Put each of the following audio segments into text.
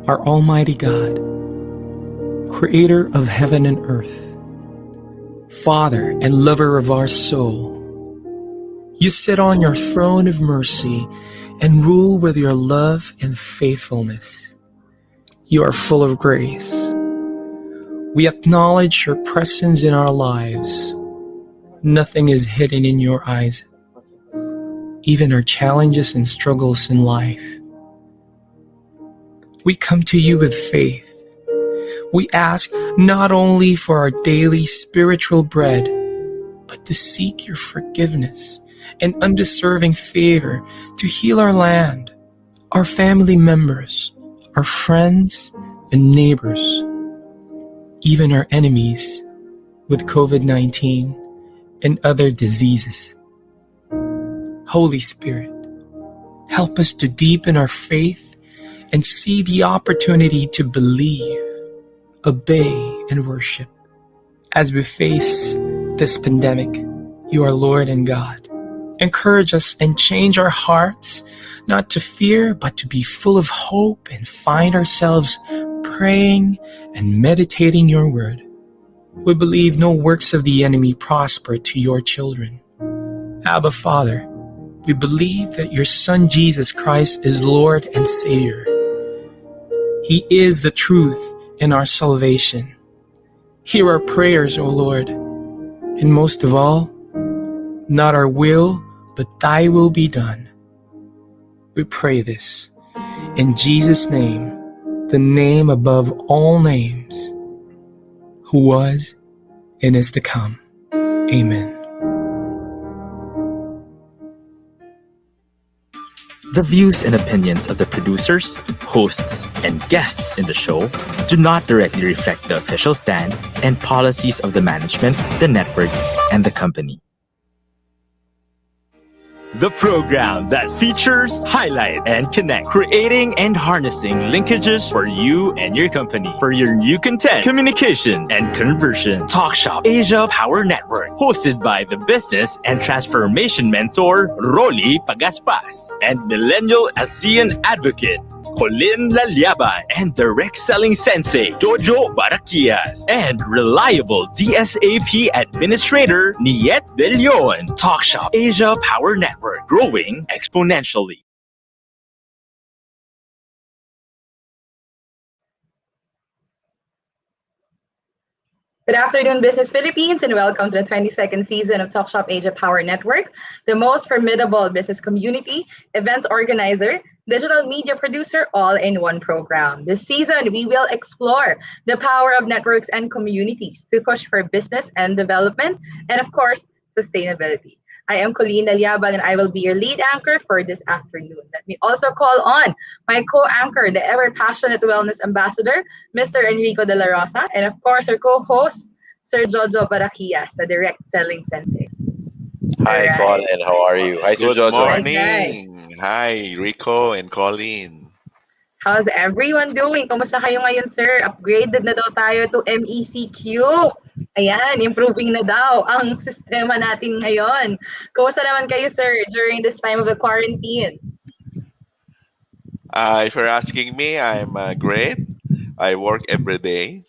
Our Almighty God, Creator of heaven and earth, Father and lover of our soul, you sit on your throne of mercy and rule with your love and faithfulness. You are full of grace. We acknowledge your presence in our lives. Nothing is hidden in your eyes, even our challenges and struggles in life. We come to you with faith. We ask not only for our daily spiritual bread, but to seek your forgiveness and undeserving favor to heal our land, our family members, our friends and neighbors, even our enemies with COVID-19 and other diseases. Holy Spirit, help us to deepen our faith and see the opportunity to believe, obey, and worship. As we face this pandemic, you are Lord and God. Encourage us and change our hearts, not to fear, but to be full of hope and find ourselves praying and meditating your word. We believe no works of the enemy prosper to your children. Abba, Father, we believe that your Son Jesus Christ is Lord and Savior. He is the truth and our salvation. Hear our prayers, O Lord, and most of all, not our will, but thy will be done. We pray this in Jesus' name, the name above all names, who was and is to come. Amen. The views and opinions of the producers, hosts, and guests in the show do not directly reflect the official stand and policies of the management, the network, and the company. The program that features, highlight, and connect, creating and harnessing linkages for you and your company for your new content, communication, and conversion. Talk.Shop.Asia Power Network, hosted by the business and transformation mentor Rolly Pagaspas and millennial ASEAN advocate Colin Lalyaban, and direct selling sensei Jojo Barakias, and reliable DSAP administrator Niet De Leon. Talk.Shop.Asia Power Network, growing exponentially. Good afternoon, Business Philippines, and welcome to the 22nd season of Talk.Shop.Asia Power Network, the most formidable business community, events organizer, digital media producer, all in one program. This season, we will explore the power of networks and communities to push for business and development, and of course, sustainability. I am Colleen Aliaban and I will be your lead anchor for this afternoon. Let me also call on my co-anchor, the ever-passionate wellness ambassador, Mr. Enrico De La Rosa, and of course, our co-host, Sir Jojo Barakias, the direct selling sensei. All Hi, right. Colin. How are you? Hi, Sir Good Jojo. Right, guys. morning. Hi, Rico and Colleen. How's everyone doing? Kumusta kayo ngayon, sir? Upgraded na daw tayo to MECQ. Ayan, improving na daw ang sistema natin ngayon. Kumusta naman kayo, sir, during this time of the quarantine? If you're asking me, I'm great. I work every day.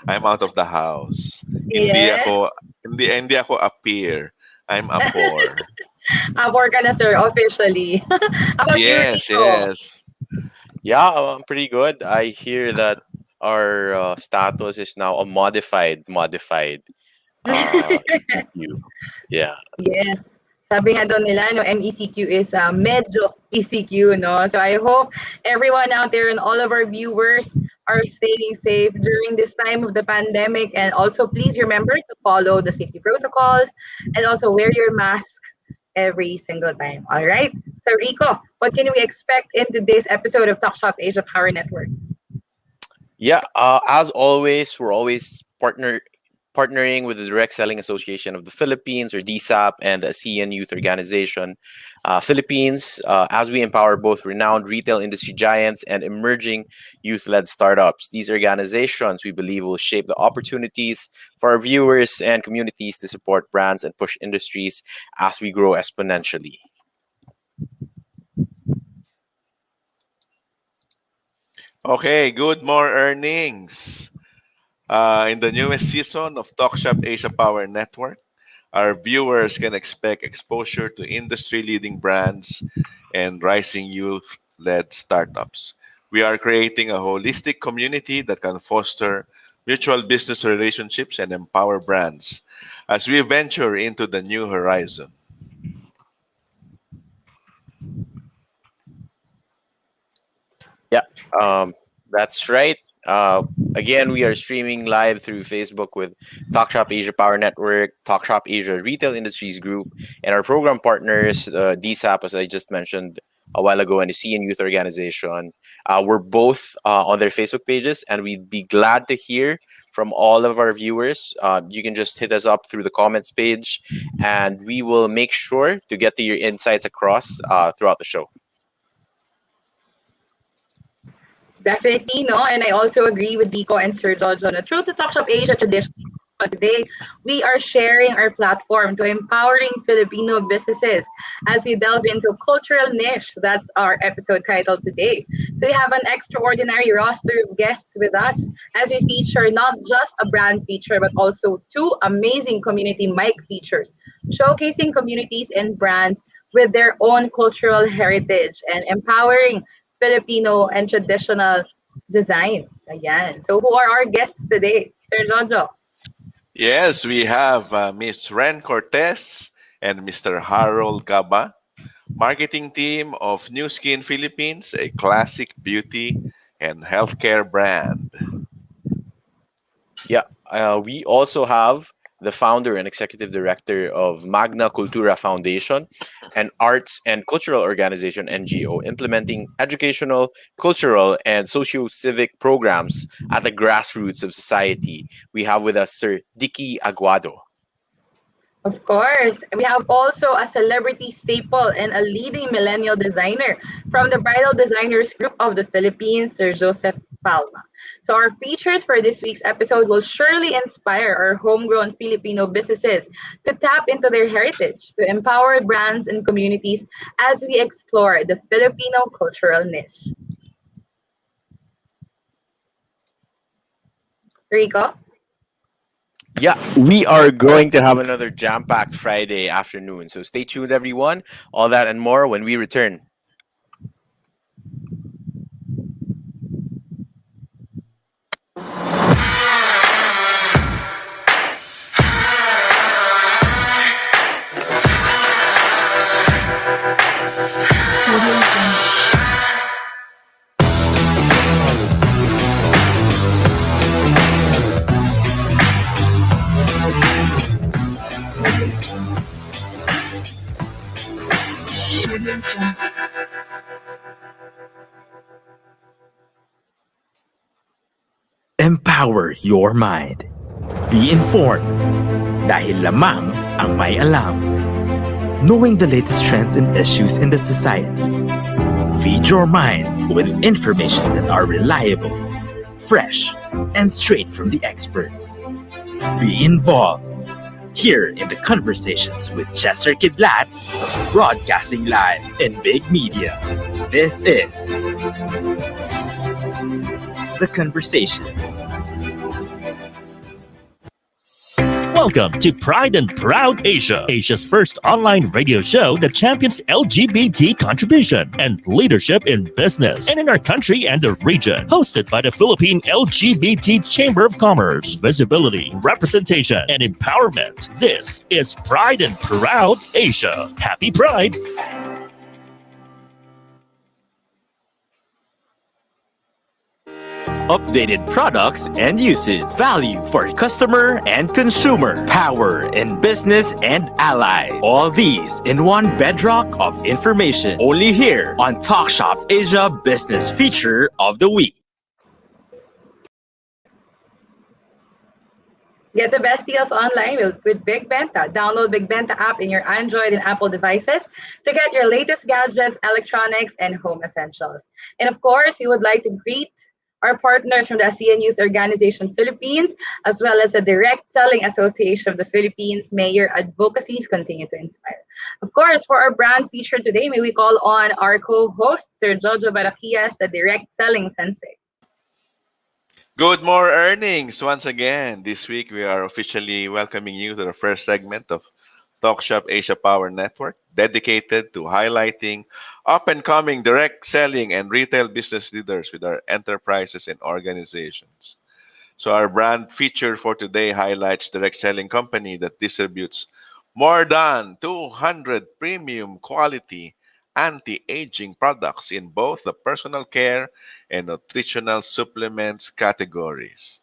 I'm out of the house. Yes. Hindi ako appear. I'm a poor. Abor ka na, sir, officially. How about you, Yes, Rico? yes. Yeah, I'm pretty good. I hear that our status is now a modified ECQ. Yeah. Yes. Sabi nga daw nila, no, MECQ is medyo ECQ, no? So I hope everyone out there and all of our viewers are staying safe during this time of the pandemic. And also, please remember to follow the safety protocols and also wear your mask every single time. All right? So, Rico, what can we expect in today's episode of Talk Shop Asia Power Network? Yeah. As always, we're always partnering with the Direct Selling Association of the Philippines, or DSAP, and the ASEAN Youth Organization Philippines, as we empower both renowned retail industry giants and emerging youth-led startups. These organizations, we believe, will shape the opportunities for our viewers and communities to support brands and push industries as we grow exponentially. Okay, good more earnings. In the newest season of Talk Shop Asia Power Network, our viewers can expect exposure to industry leading brands and rising youth led startups. We are creating a holistic community that can foster mutual business relationships and empower brands as we venture into the new horizon. Yeah, that's right. Again, we are streaming live through Facebook with Talk Shop Asia Power Network, Talk Shop Asia Retail Industries Group, and our program partners, DSAP, as I just mentioned a while ago, and the CN Youth Organization. We're both on their Facebook pages, and we'd be glad to hear from all of our viewers. You can just hit us up through the comments page, and we will make sure to get to your insights across throughout the show. Definitely, no. And I also agree with Rico and Sir Jojo. The True to Talk Shop Asia tradition. Today, we are sharing our platform to empowering Filipino businesses as we delve into cultural niche. That's our episode title today. So we have an extraordinary roster of guests with us as we feature not just a brand feature, but also two amazing community mic features, showcasing communities and brands with their own cultural heritage and empowering Filipino and traditional designs. Ayan. So who are our guests today? Sir Jojo. Yes, we have Miss Ren Cortez and Mr. Harold Gaba, marketing team of New Skin Philippines, a classic beauty and healthcare brand. Yeah, we also have the founder and executive director of Magna Cultura Foundation, an arts and cultural organization NGO implementing educational, cultural, and socio-civic programs at the grassroots of society. We have with us Sir Dicky Aguado. Of course. We have also a celebrity staple and a leading millennial designer from the Bridal Designers Group of the Philippines, Sir Joseph Palma. So our features for this week's episode will surely inspire our homegrown Filipino businesses to tap into their heritage, to empower brands and communities as we explore the Filipino cultural niche. Rico? Yeah, we are going to have another jam-packed Friday afternoon. So stay tuned, everyone. All that and more when we return. Empower your mind. Be informed. Dahil lamang ang may alam. Knowing the latest trends and issues in the society. Feed your mind with information that are reliable, fresh, and straight from the experts. Be involved. Here in the conversations with Chester Kidlat, broadcasting live in big media. This is The Conversations. Welcome to Pride and Proud Asia, Asia's first online radio show that champions LGBT contribution and leadership in business and in our country and the region. Hosted by the Philippine LGBT Chamber of Commerce, visibility, representation, and empowerment. This is Pride and Proud Asia. Happy Pride! Updated products and usage. Value for customer and consumer. Power in business and ally. All these in one bedrock of information. Only here on Talk Shop Asia Business Feature of the Week. Get the best deals online with Big Benta. Download Big Benta app in your Android and Apple devices to get your latest gadgets, electronics, and home essentials. And of course, we would like to greet our partners from the ASEAN Youth Organization Philippines, as well as the Direct Selling Association of the Philippines. May your advocacies continue to inspire. Of course, for our brand feature today, may we call on our co-host, Sir Jojo Barakias, the Direct Selling Sensei. Good more earnings once again. This week we are officially welcoming you to the first segment of Talk.Shop.Asia Power Network, dedicated to highlighting up-and-coming direct selling and retail business leaders with our enterprises and organizations. So our brand feature for today highlights direct selling company that distributes more than 200 premium quality anti-aging products in both the personal care and nutritional supplements categories.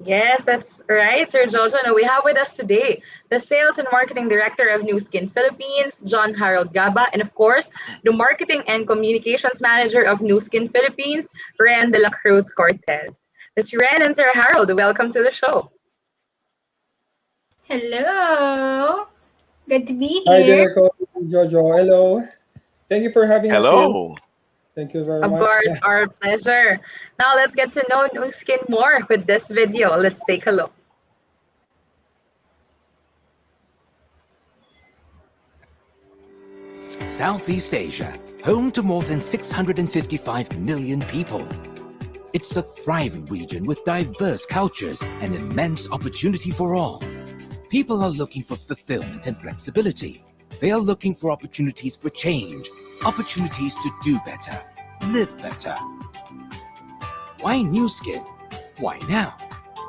Yes, that's right, Sir Jojo. Now we have with us today the Sales and Marketing Director of New Skin Philippines, John Harold Gaba, and of course, the Marketing and Communications Manager of New Skin Philippines, Ren de la Cruz Cortez. Mr. Ren and Sir Harold, welcome to the show. Hello. Good to be Hi here. there, Coach Jojo. Hello. Thank you for having us here. Hello. Thank you very Of much. course, our pleasure. Now let's get to know New Skin more with this video. Let's take a look. Southeast Asia, home to more than 655 million people. It's a thriving region with diverse cultures and immense opportunity for all. People are looking for fulfillment and flexibility. They are looking for opportunities for change, opportunities to do better, live better. Why New Skin? Why now?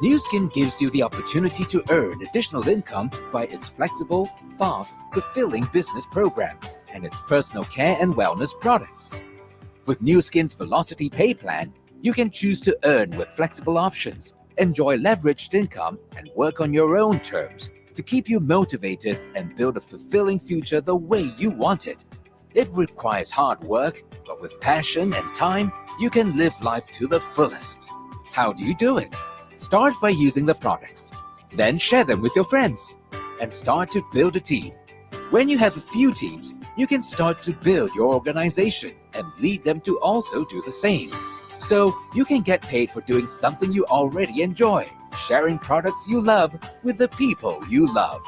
New Skin gives you the opportunity to earn additional income by its flexible, fast, fulfilling business program and its personal care and wellness products. With New Skin's Velocity Pay Plan, you can choose to earn with flexible options, enjoy leveraged income, and work on your own terms to keep you motivated and build a fulfilling future the way you want it. It requires hard work, but with passion and time, you can live life to the fullest. How do you do it? Start by using the products. Then share them with your friends. And start to build a team. When you have a few teams, you can start to build your organization and lead them to also do the same. So you can get paid for doing something you already enjoy, sharing products you love with the people you love.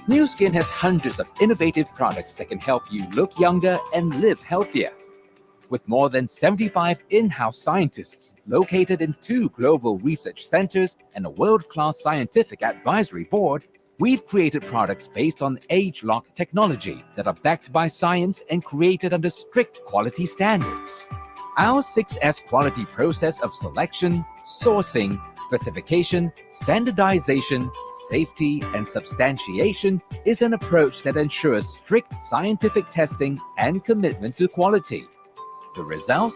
New Skin has hundreds of innovative products that can help you look younger and live healthier. With more than 75 in-house scientists located in 2 global research centers and a world-class scientific advisory board, we've created products based on age-lock technology that are backed by science and created under strict quality standards. Our 6S quality process of selection, sourcing, specification, standardization, safety, and substantiation is an approach that ensures strict scientific testing and commitment to quality. The result?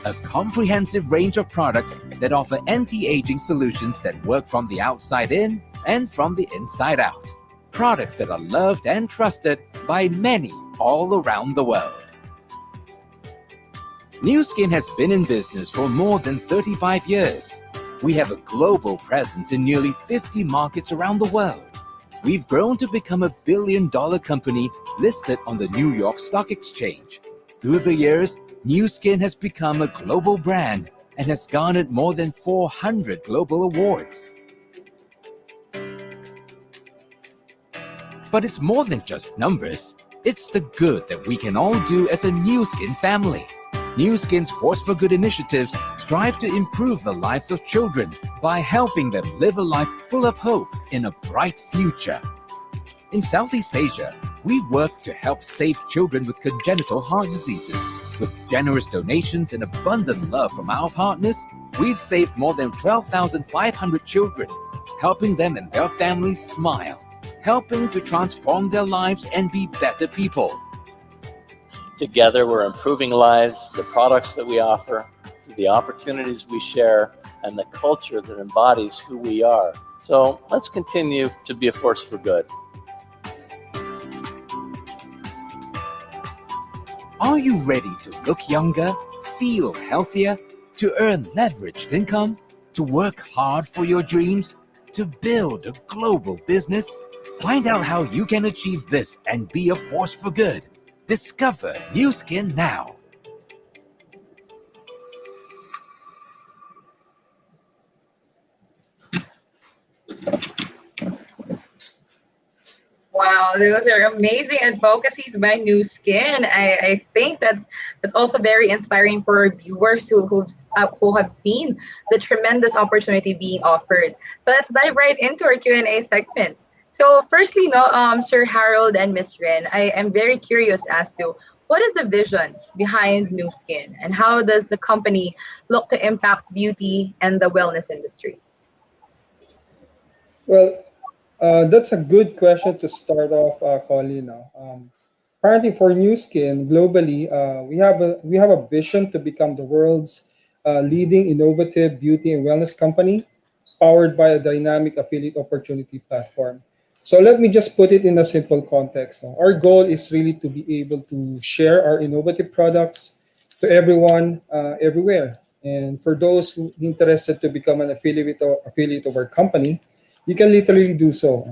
A comprehensive range of products that offer anti-aging solutions that work from the outside in and from the inside out. Products that are loved and trusted by many all around the world. New Skin has been in business for more than 35 years. We have a global presence in nearly 50 markets around the world. We've grown to become a billion-dollar company listed on the New York Stock Exchange. Through the years, New Skin has become a global brand and has garnered more than 400 global awards. But it's more than just numbers. It's the good that we can all do as a New Skin family. New Skin's Force for Good initiatives strive to improve the lives of children by helping them live a life full of hope in a bright future. In Southeast Asia, we work to help save children with congenital heart diseases. With generous donations and abundant love from our partners, we've saved more than 12,500 children, helping them and their families smile, helping to transform their lives and be better people. Together, we're improving lives, the products that we offer, the opportunities we share, and the culture that embodies who we are. So let's continue to be a force for good. Are you ready to look younger, feel healthier, to earn leveraged income, to work hard for your dreams, to build a global business? Find out how you can achieve this and be a force for good. Discover New Skin now. Wow, those are amazing advocacies by New Skin. I think that's also very inspiring for our viewers who have seen the tremendous opportunity being offered. So let's dive right into our Q&A segment. So firstly, no, Sir Harold and Miss Rin, I am very curious as to what is the vision behind New Skin and how does the company look to impact beauty and the wellness industry? Well, that's a good question to start off, Colleen. Currently, for New Skin globally, we have a vision to become the world's leading innovative beauty and wellness company, powered by a dynamic affiliate opportunity platform. So let me just put it in a simple context. Our goal is really to be able to share our innovative products to everyone, everywhere. And for those who interested to become an affiliate of our company, you can literally do so.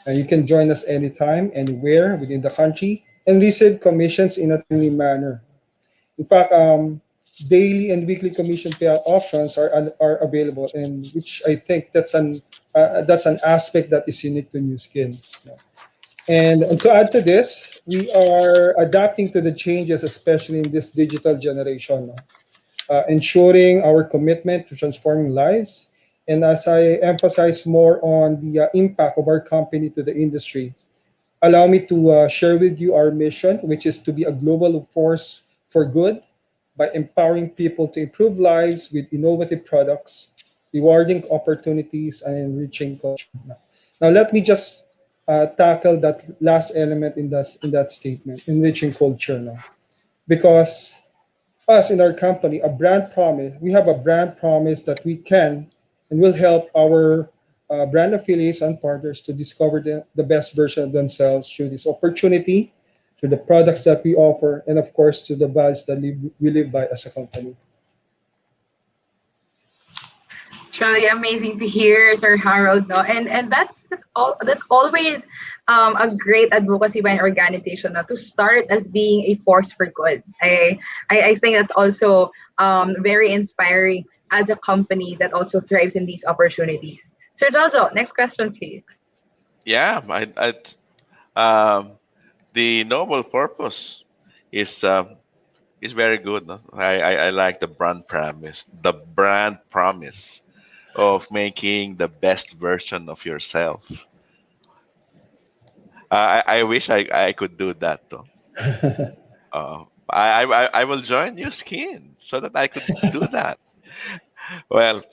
You can join us anytime, anywhere within the country, and receive commissions in a timely manner. In fact, daily and weekly commission payout options are available, and which I think that's an aspect that is unique to New Skin. And to add to this, we are adapting to the changes, especially in this digital generation, ensuring our commitment to transforming lives. And as I emphasize more on the impact of our company to the industry, allow me to share with you our mission, which is to be a global force for good by empowering people to improve lives with innovative products, rewarding opportunities, and enriching culture. Now let me just tackle that last element in that statement, enriching culture now. Because us in our company, we have a brand promise that we can and will help our brand affiliates and partners to discover the best version of themselves through this opportunity, through the products that we offer, and of course, to the values that we live by as a company. Truly amazing to hear, Sir Harold. No, and that's always a great advocacy by an organization to start as being a force for good. I think that's also very inspiring as a company that also thrives in these opportunities. Sir Jojo, next question, please. Yeah, the noble purpose is is very good. No? I like the brand promise of making the best version of yourself. I wish I could do that though. I will join New Skin so that I could do that. Well,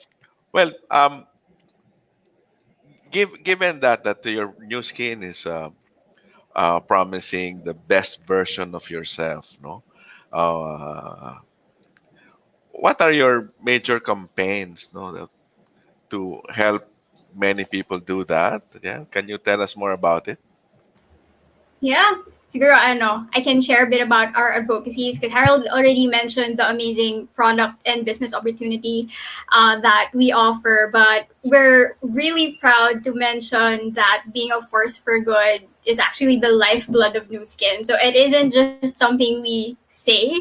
well, given that your New Skin is promising the best version of yourself, no? Uh, what are your major campaigns, no, to help many people do that? Yeah, can you tell us more about it? Yeah, siguro I can share a bit about our advocacies because Harold already mentioned the amazing product and business opportunity that we offer. But we're really proud to mention that being a force for good is actually the lifeblood of New Skin. So it isn't just something we say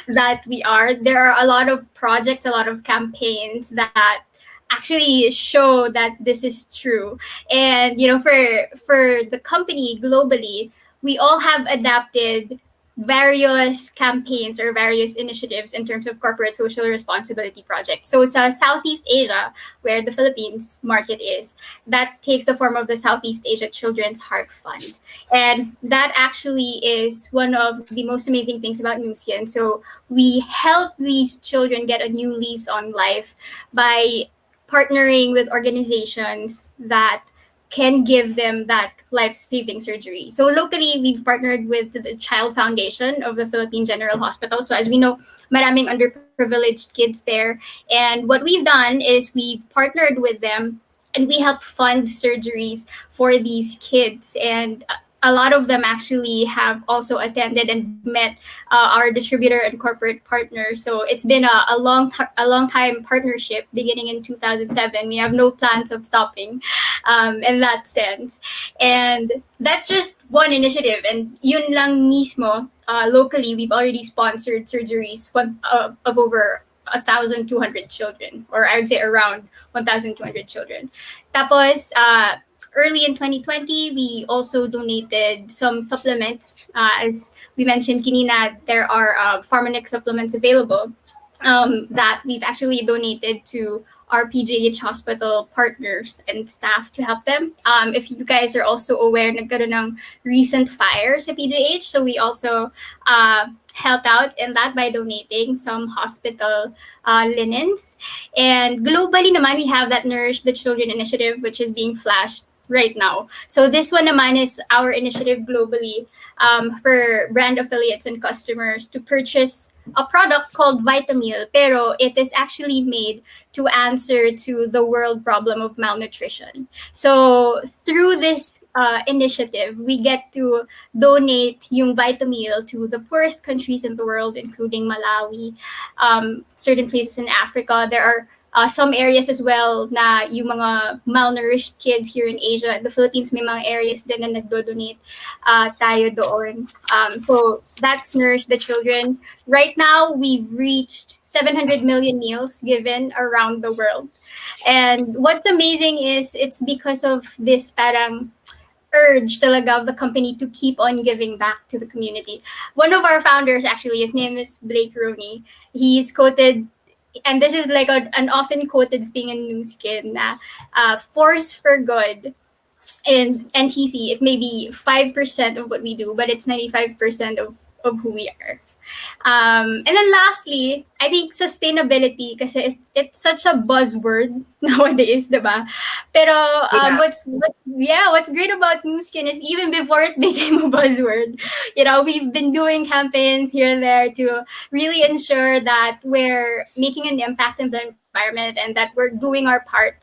that we are. There are a lot of projects, a lot of campaigns that actually show that this is true. And for the company globally, we all have adapted various campaigns or various initiatives in terms of corporate social responsibility projects. So sa Southeast Asia, where the Philippines market is, that takes the form of the Southeast Asia Children's Heart Fund. And that actually is one of the most amazing things about Nu Skin. So we help these children get a new lease on life by partnering with organizations that can give them that life-saving surgery. So locally, we've partnered with the Child Foundation of the Philippine General Hospital. So as we know, maraming underprivileged kids there. And what we've done is we've partnered with them and we help fund surgeries for these kids. And a lot of them actually have also attended and met our distributor and corporate partners. So it's been a long time partnership beginning in 2007. We have no plans of stopping in that sense. And that's just one initiative. And yun lang mismo, locally, we've already sponsored surgeries of over 1,200 children, or I would say around 1,200 children. Tapos, early in 2020, we also donated some supplements. As we mentioned, Kinina, there are Pharmanex supplements available that we've actually donated to our PGH hospital partners and staff to help them. If you guys are also aware, nagkaroon ng recent fires at PGH, so we also helped out in that by donating some hospital linens. And globally naman, we have that Nourish the Children initiative, which is being flashed right now. So this one naman is our initiative globally for brand affiliates and customers to purchase a product called Vitamil, pero it is actually made to answer to the world problem of malnutrition. So through this initiative, we get to donate yung Vitamil to the poorest countries in the world, including Malawi, certain places in Africa. There are some areas as well na yung mga malnourished kids here in Asia. The Philippines may mga areas din na nagdo-donate tayo doon. So that's Nourish the Children. Right now, we've reached 700 million meals given around the world. And what's amazing is it's because of this parang urge talaga of the company to keep on giving back to the community. One of our founders, actually, his name is Blake Rooney. He's quoted, and this is like an often quoted thing in Nu Skin, na force for good. In NTC, it may be 5% of what we do, but it's 95% of who we are. And then lastly, I think sustainability kasi it's such a buzzword nowadays, diba? Pero what's great about Nu Skin is even before it became a buzzword, we've been doing campaigns here and there to really ensure that we're making an impact in the environment and that we're doing our part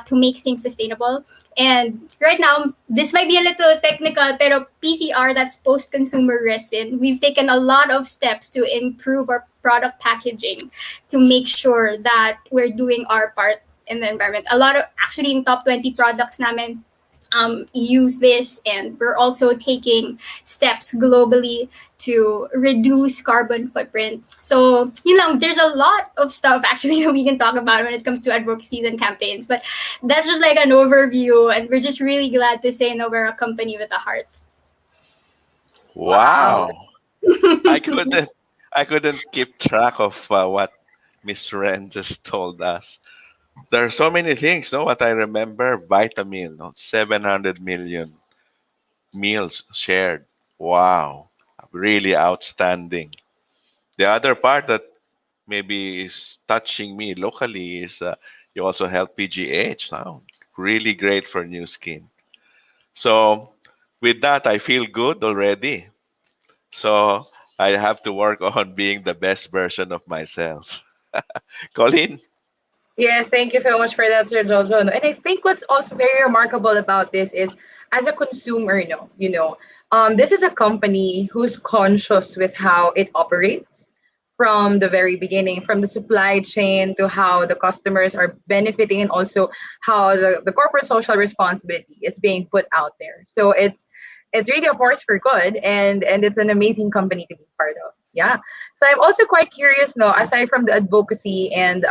to make things sustainable. And right now, this might be a little technical, pero PCR, that's post-consumer resin, we've taken a lot of steps to improve our product packaging to make sure that we're doing our part in the environment. A lot of, actually, in top 20 products namin, use this, and we're also taking steps globally to reduce carbon footprint. So, there's a lot of stuff actually that we can talk about when it comes to advocacies and campaigns, but that's just like an overview, and we're just really glad to say, we're a company with a heart. Wow. I couldn't keep track of what Miss Ren just told us. There are so many things, no? What I remember, Vitamin, no? 700 million meals shared. Wow. Really outstanding. The other part that maybe is touching me locally is you also help PGH. Wow. Really great for Nu Skin. So with that, I feel good already. So I have to work on being the best version of myself. Colin? Yes, thank you so much for that, Sir Jojo. And I think what's also very remarkable about this is, as a consumer, This is a company who's conscious with how it operates from the very beginning, from the supply chain to how the customers are benefiting, and also how the corporate social responsibility is being put out there. So it's really a force for good, and it's an amazing company to be part of. Yeah. So I'm also quite curious, no, aside from the advocacy and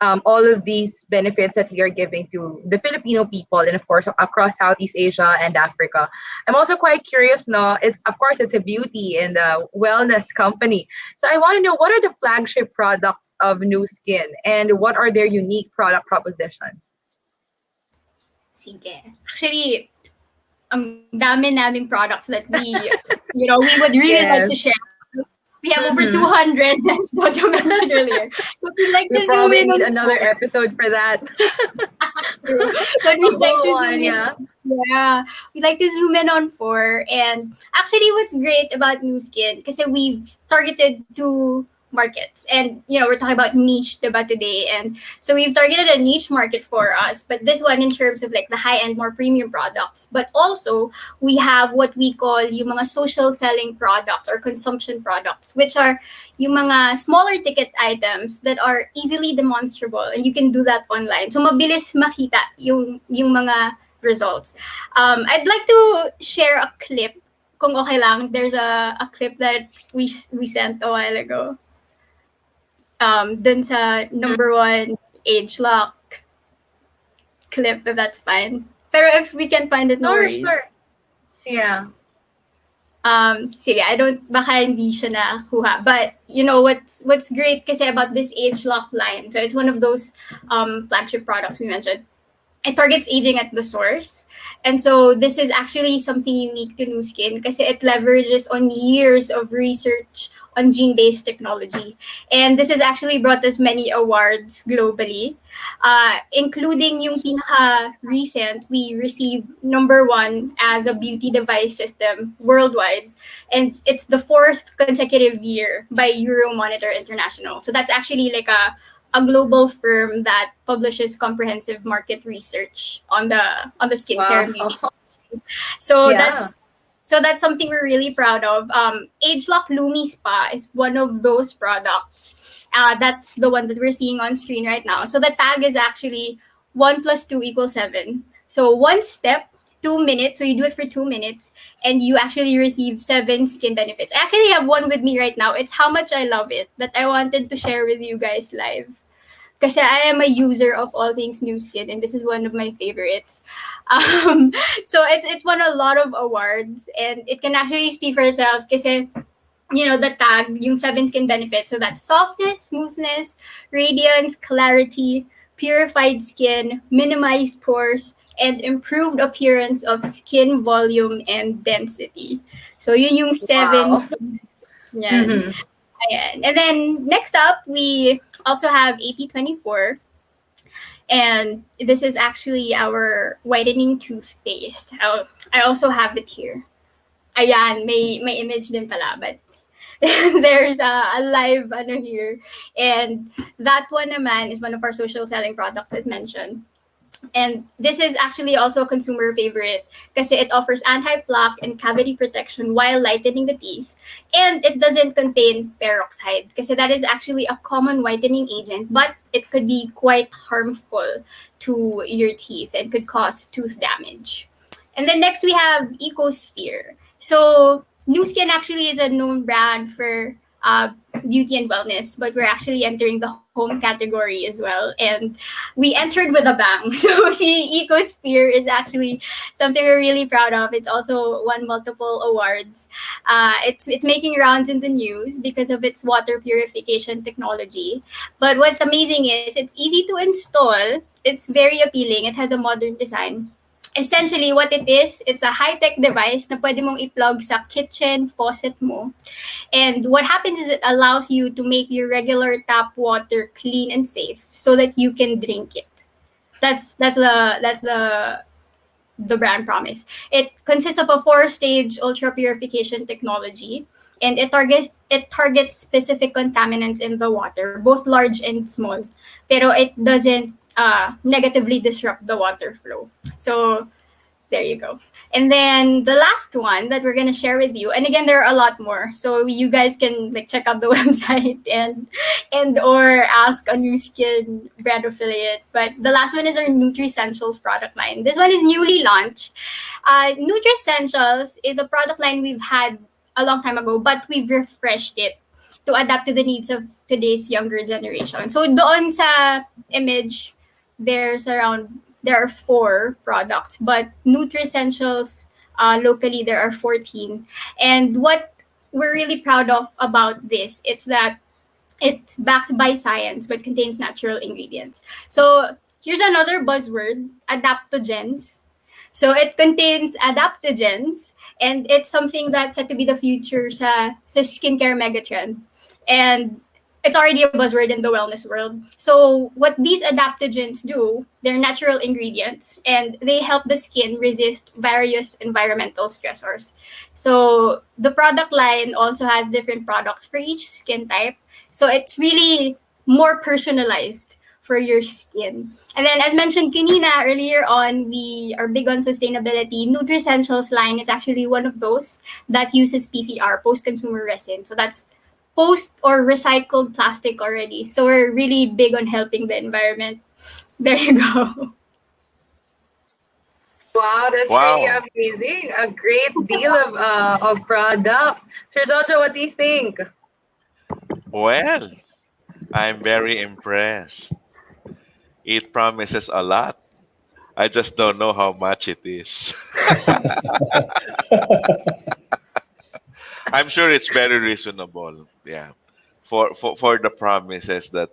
all of these benefits that we are giving to the Filipino people and of course across Southeast Asia and Africa. I'm also quite curious, no, it's of course it's a beauty and a wellness company. So I want to know what are the flagship products of New Skin and what are their unique product propositions? Sige. Actually, ang dami naming products that we would really like to Yes. share. We have over Mm-hmm. 200, as Jojo mentioned earlier. But we'd like We to zoom probably in need on another four. episode for that. True. But A we'd like whole to one, zoom in. yeah. Yeah, we'd like to zoom in on four. And actually, what's great about New Skin, because we've targeted two markets. And, we're talking about niche diba today. And so we've targeted a niche market for us. But this one in terms of like the high-end, more premium products. But also, we have what we call yung mga social selling products or consumption products, which are yung mga smaller ticket items that are easily demonstrable and you can do that online. So mabilis makita yung mga results. I'd like to share a clip. Kung okay lang, there's a clip that we sent a while ago. Dun sa number one age lock clip, if that's fine. Pero if we can find it, no Sure, worries. sure. Yeah. Sige, I don't, baka hindi siya nakuha. But, what's great kasi about this age lock line, so it's one of those flagship products we mentioned. It targets aging at the source. And so this is actually something unique to New Skin kasi it leverages on years of research on gene-based technology. And this has actually brought us many awards globally, including yung pinaka-recent, we received number one as a beauty device system worldwide. And it's the fourth consecutive year by Euromonitor International. So that's actually like a global firm that publishes comprehensive market research on the skincare and beauty Wow. industry. So Yeah. that's something we're really proud of. AgeLock Lumi Spa is one of those products. That's the one that we're seeing on screen right now. So the tag is actually 1 plus 2 equals 7. So one step, 2 minutes. So you do it for 2 minutes, and you actually receive 7 skin benefits. I actually have one with me right now. It's how much I love it that I wanted to share with you guys live. Kasi I am a user of all things New Skin, and this is one of my favorites. So it's won a lot of awards, and it can actually speak for itself. Kasi the tag, yung 7 skin benefits. So that's softness, smoothness, radiance, clarity, purified skin, minimized pores, and improved appearance of skin volume and density. So yun yung 7 Wow. skin benefits niyan. Mm-hmm. Ayan. And then next up, we also have EP24. And this is actually our whitening toothpaste. I also have it here. Ayan, may image din pala, but there's a live here. And that one naman is one of our social selling products as mentioned. And this is actually also a consumer favorite kasi it offers anti-plaque and cavity protection while lightening the teeth. And it doesn't contain peroxide kasi that is actually a common whitening agent, but it could be quite harmful to your teeth and could cause tooth damage. And then next we have Ecosphere. So New Skin actually is a known brand for beauty and wellness, but we're actually entering the home category as well. And we entered with a bang. So see, Ecosphere is actually something we're really proud of. It's also won multiple awards. It's making rounds in the news because of its water purification technology. But what's amazing is it's easy to install. It's very appealing. It has a modern design. Essentially, what it is, it's a high-tech device na pwede mong i-plug sa kitchen faucet mo. And what happens is it allows you to make your regular tap water clean and safe so that you can drink it. That's the brand promise. It consists of a 4-stage ultra purification technology, and it targets specific contaminants in the water, both large and small. Pero it doesn't negatively disrupt the water flow. So There you go. And then the last one that we're gonna share with you, and again, there are a lot more. So you guys can like check out the website and or ask a new skin brand affiliate. But the last one is our Nutri-Essentials product line. This one is newly launched. Nutri-Essentials is a product line we've had a long time ago, but we've refreshed it to adapt to the needs of today's younger generation. So doon sa image, there are four products, but Nutri-Essentials locally there are 14. And what we're really proud of about this, it's that it's backed by science but contains natural ingredients. So here's another buzzword, adaptogens. So it contains adaptogens, and it's something that's said to be the future sa skincare megatrend. And it's already a buzzword in the wellness world. So what these adaptogens do, they're natural ingredients, and they help the skin resist various environmental stressors. So the product line also has different products for each skin type. So it's really more personalized for your skin. And then as mentioned kanina earlier on, we are big on sustainability. Nutri-Essentials line is actually one of those that uses PCR, post-consumer resin. So that's post or recycled plastic already. So we're really big on helping the environment. There you go. Wow, that's pretty Wow. amazing. A great deal of products. Sir Jojo, what do you think? Well, I'm very impressed. It promises a lot. I just don't know how much it is. I'm sure it's very reasonable. Yeah, for the promises that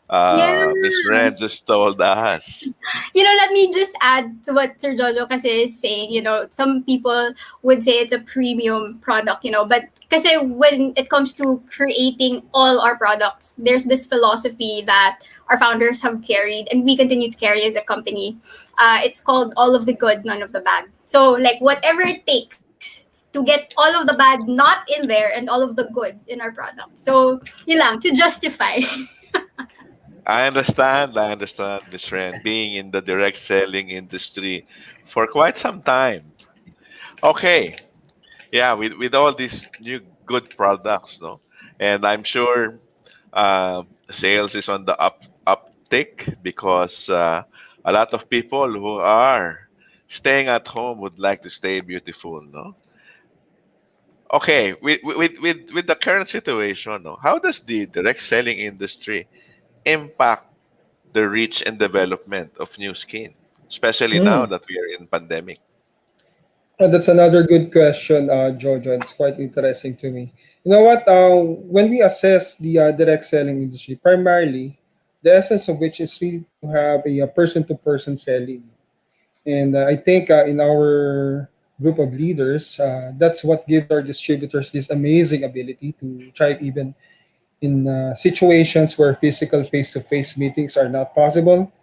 Yeah. Miss Ren just told us. Let me just add to what Sir Jojo kasi is saying. Some people would say it's a premium product, but kasi when it comes to creating all our products, there's this philosophy that our founders have carried and we continue to carry as a company. It's called all of the good, none of the bad. So like whatever it takes to get all of the bad not in there and all of the good in our product. So yun lang, to justify. I understand, Miss Ren, being in the direct selling industry for quite some time. Okay, yeah, with all these new good products, no, and I'm sure sales is on the uptick because a lot of people who are staying at home would like to stay beautiful, no. Okay, with the current situation, no, how does the direct selling industry impact the reach and development of new skin, especially now Hmm. that we are in pandemic? That's another good question, Jojo. It's quite interesting to me. You know what? When we assess the direct selling industry, primarily, the essence of which is really to have a person-to-person selling. And I think in our group of leaders, that's what gives our distributors this amazing ability to thrive even in situations where physical face-to-face meetings are not possible.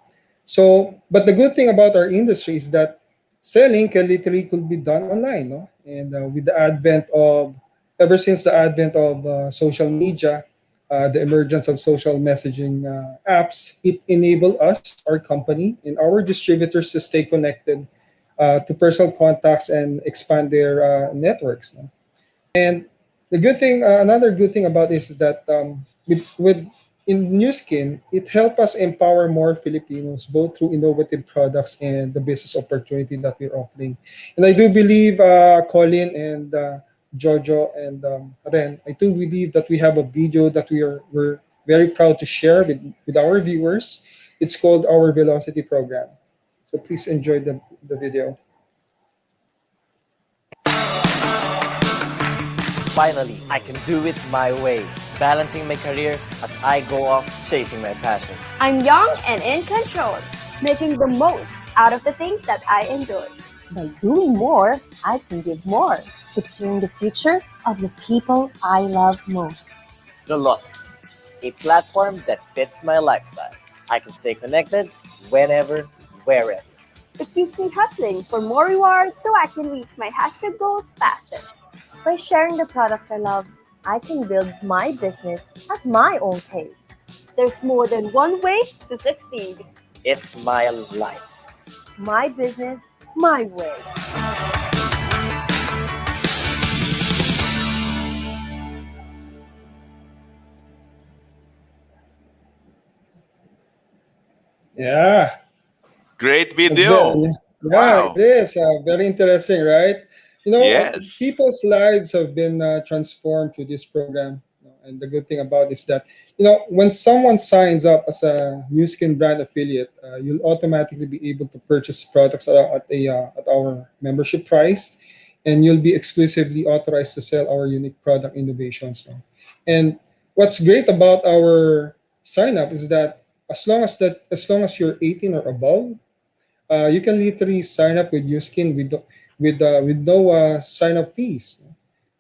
So, but the good thing about our industry is that selling can literally could be done online, no? And with the advent of, ever since the advent of social media, the emergence of social messaging apps, it enabled us, our company, and our distributors to stay connected to personal contacts and expand their networks. No? And the good thing, another good thing about this is that with in New Skin, it helped us empower more Filipinos both through innovative products and the business opportunity that we're offering. And I do believe, Colin and Jojo and Ren, I do believe that we have a video that we're very proud to share with our viewers. It's called our Velocity Program. So please enjoy the video. Finally, I can do it my way, balancing my career as I go off chasing my passion. I'm young and in control, making the most out of the things that I enjoy. By doing more, I can give more, securing the future of the people I love most. Velocity, a platform that fits my lifestyle. I can stay connected whenever, wherever. It keeps me hustling for more rewards so I can reach my hashtag goals faster. By sharing the products I love, I can build my business at my own pace. There's more than one way to succeed. It's my life. My business, my way. Yeah, Great that's video. very, yeah, it Wow. is very interesting, right? Yes. People's lives have been transformed through this program. And the good thing about it is that, when someone signs up as a New Skin brand affiliate, you'll automatically be able to purchase products at our membership price, and you'll be exclusively authorized to sell our unique product innovations. And what's great about our sign up is that as long as you're 18 or above, you can literally sign up with New Skin with no sign up fees.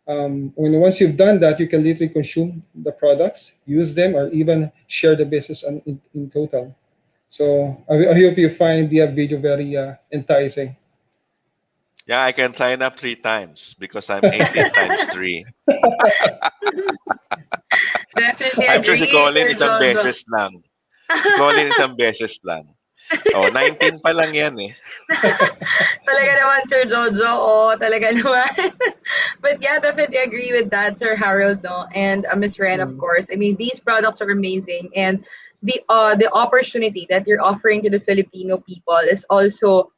Once you've done that, you can literally consume the products, use them, or even share the business in total. So I hope you find the video very enticing. Yeah, I can sign up 3 times because I'm 18 times 3. Definitely I'm sure si agree, Colin Sir isang Jojo. beses lang. Si Colin isang beses lang. Oh, 19 pa lang yan eh. Talaga naman, Sir Jojo. Oo, talaga naman. But yeah, definitely agree with that, Sir Harold, no? And Miss Ren, of Mm, course. I mean, these products are amazing. And the opportunity that you're offering to the Filipino people is also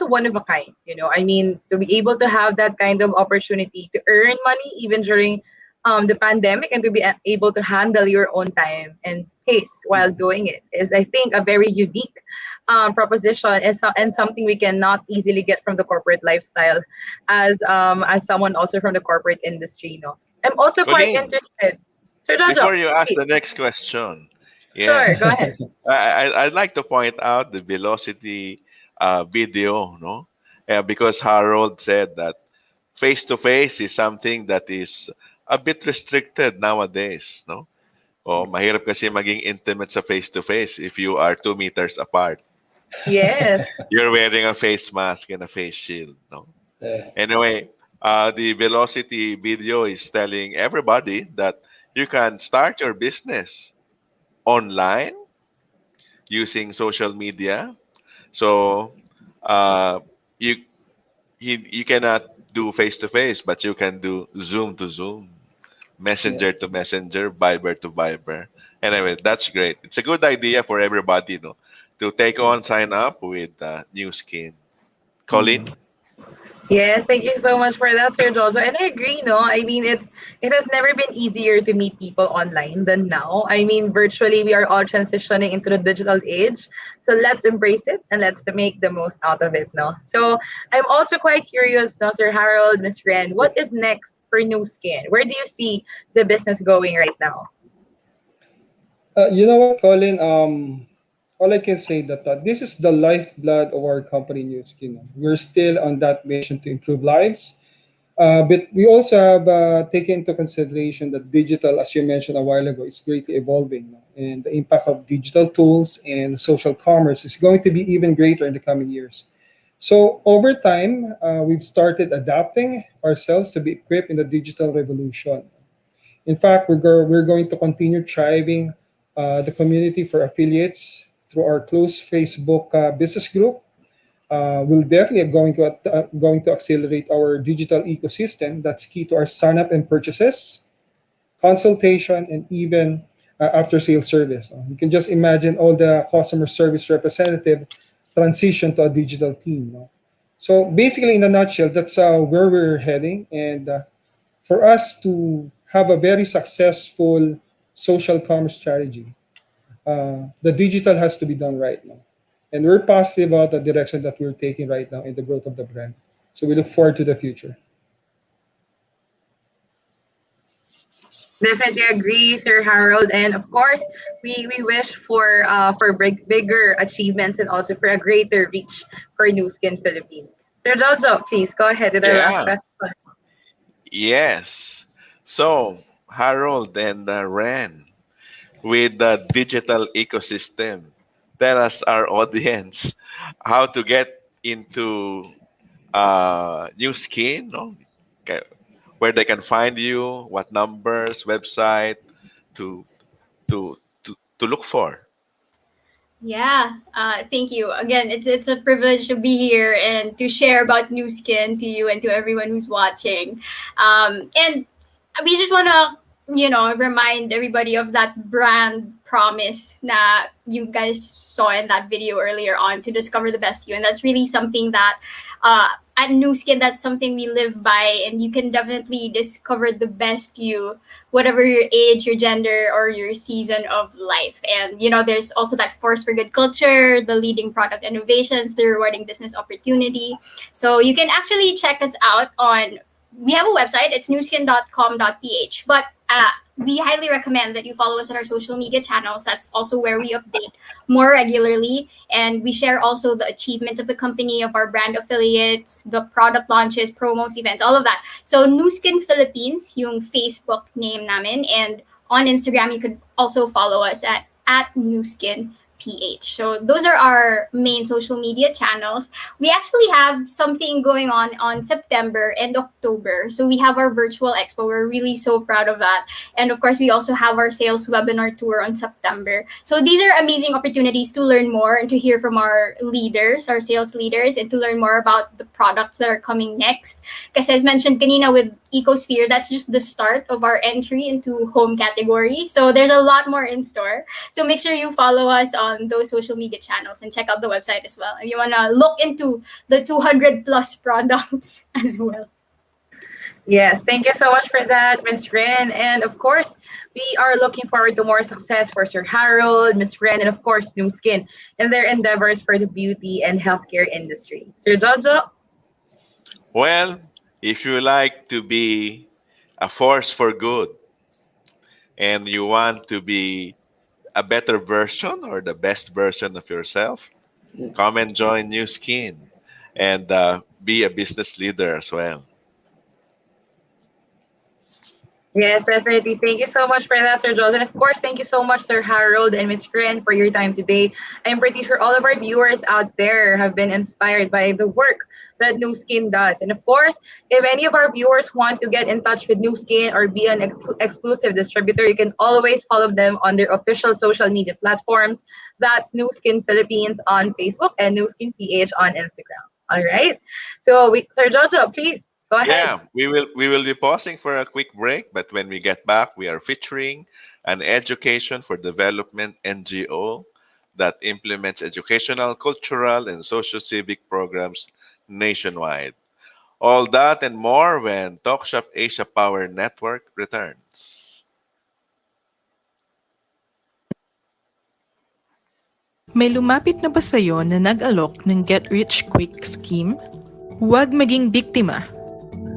one of a kind. I mean, to be able to have that kind of opportunity to earn money even during the pandemic, and to be able to handle your own time and pace while mm, doing it is, I think, a very unique proposition, and something we cannot easily get from the corporate lifestyle, as someone also from the corporate industry. No, I'm also quite Colin, interested. Sir Jojo, before you ask please. the next question, Sure, go yes, ahead. I'd like to point out the velocity video, no? Because Harold said that face to face is something that is a bit restricted nowadays, no? Oh, mahirap kasi maging intimate sa face to face if you are 2 meters apart. Yes. You're wearing a face mask and a face shield, no? yeah, Anyway, the velocity video is telling everybody that you can start your business online using social media. So uh, you you cannot do face to face, but you can do Zoom to Zoom, yeah. Messenger to Messenger, Viber to Viber. Anyway, that's great. It's a good idea for everybody, no, to take on sign up with New Skin. Colin. Mm. Yes, thank you so much for that, Sir Jojo. And I agree, no? I mean, it has never been easier to meet people online than now. I mean, virtually we are all transitioning into the digital age. So let's embrace it and let's make the most out of it, no? So I'm also quite curious, no, Sir Harold, Miss Ren, what is next for New Skin? Where do you see the business going right now? You know what, Colin? All I can say that this is the lifeblood of our company, New Skin. We're still on that mission to improve lives. But we also have taken into consideration that digital, as you mentioned a while ago, is greatly evolving. And the impact of digital tools and social commerce is going to be even greater in the coming years. So over time, we've started adapting ourselves to be equipped in the digital revolution. In fact, we're going to continue driving the community for affiliates through our close Facebook business group. We're definitely going to accelerate our digital ecosystem. That's key to our sign up and purchases, consultation, and even after sales service. You can just imagine all the customer service representative transition to a digital team. So basically, in a nutshell, that's where we're heading. And for us to have a very successful social commerce strategy, the digital has to be done right now. And we're positive about the direction that we're taking right now in the growth of the brand. So we look forward to the future. Definitely agree, Sir Harold. And of course, we wish for bigger achievements and also for a greater reach for New Skin Philippines. Sir Jojo, please go ahead with our last Yeah. question. Yes. So, Harold and Ren, with the digital ecosystem, tell us, our audience, how to get into New Skin, no? Okay, where they can find you, what numbers, website to to to look for. Yeah, thank you. Again, it's a privilege to be here and to share about New Skin to you and to everyone who's watching. And we just want to, remind everybody of that brand promise that you guys saw in that video earlier on, to discover the best you. And that's really something that uh, at New Skin, that's something we live by. And you can definitely discover the best you, whatever your age, your gender, or your season of life. And there's also that force for good culture, the leading product innovations, the rewarding business opportunity. So you can actually check us out on. We have a website. It's newskin.com.ph. But we highly recommend that you follow us on our social media channels. That's also where we update more regularly, and we share also the achievements of the company, of our brand affiliates, the product launches, promos, events, all of that. So New Skin Philippines, yung Facebook name namin, and on Instagram you could also follow us at New Skin PH. So those are our main social media channels. We actually have something going on September and October. So we have our virtual expo. We're really so proud of that. And of course, we also have our sales webinar tour on September. So these are amazing opportunities to learn more and to hear from our leaders, our sales leaders, and to learn more about the products that are coming next. Because as mentioned kanina with Ecosphere, that's just the start of our entry into home category. So there's a lot more in store. So make sure you follow us on those social media channels and check out the website as well. If you want to look into the 200 plus products as well. Yes, thank you so much for that, Miss Ren. And of course, we are looking forward to more success for Sir Harold, Miss Ren, and of course, New Skin in their endeavors for the beauty and healthcare industry. Sir Jojo? Well, if you like to be a force for good and you want to be a better version or the best version of yourself, come and join New Skin and be a business leader as well. Yes, definitely. Thank you so much for that, Sir Jojo. And of course, thank you so much, Sir Harold and Miss Ren, for your time today. I'm pretty sure all of our viewers out there have been inspired by the work that New Skin does. And of course, if any of our viewers want to get in touch with New Skin or be an exclusive distributor, you can always follow them on their official social media platforms. That's New Skin Philippines on Facebook and New Skin PH on Instagram. All right. So, Sir Jojo, please. Go ahead. Yeah, we will be pausing for a quick break, but when we get back, we are featuring an education for development NGO that implements educational, cultural, and socio-civic programs nationwide. All that and more when Talk.Shop.Asia Power Network returns. May lumapit na ba sa'yo na nag-alok ng get-rich-quick scheme? Huwag maging biktima.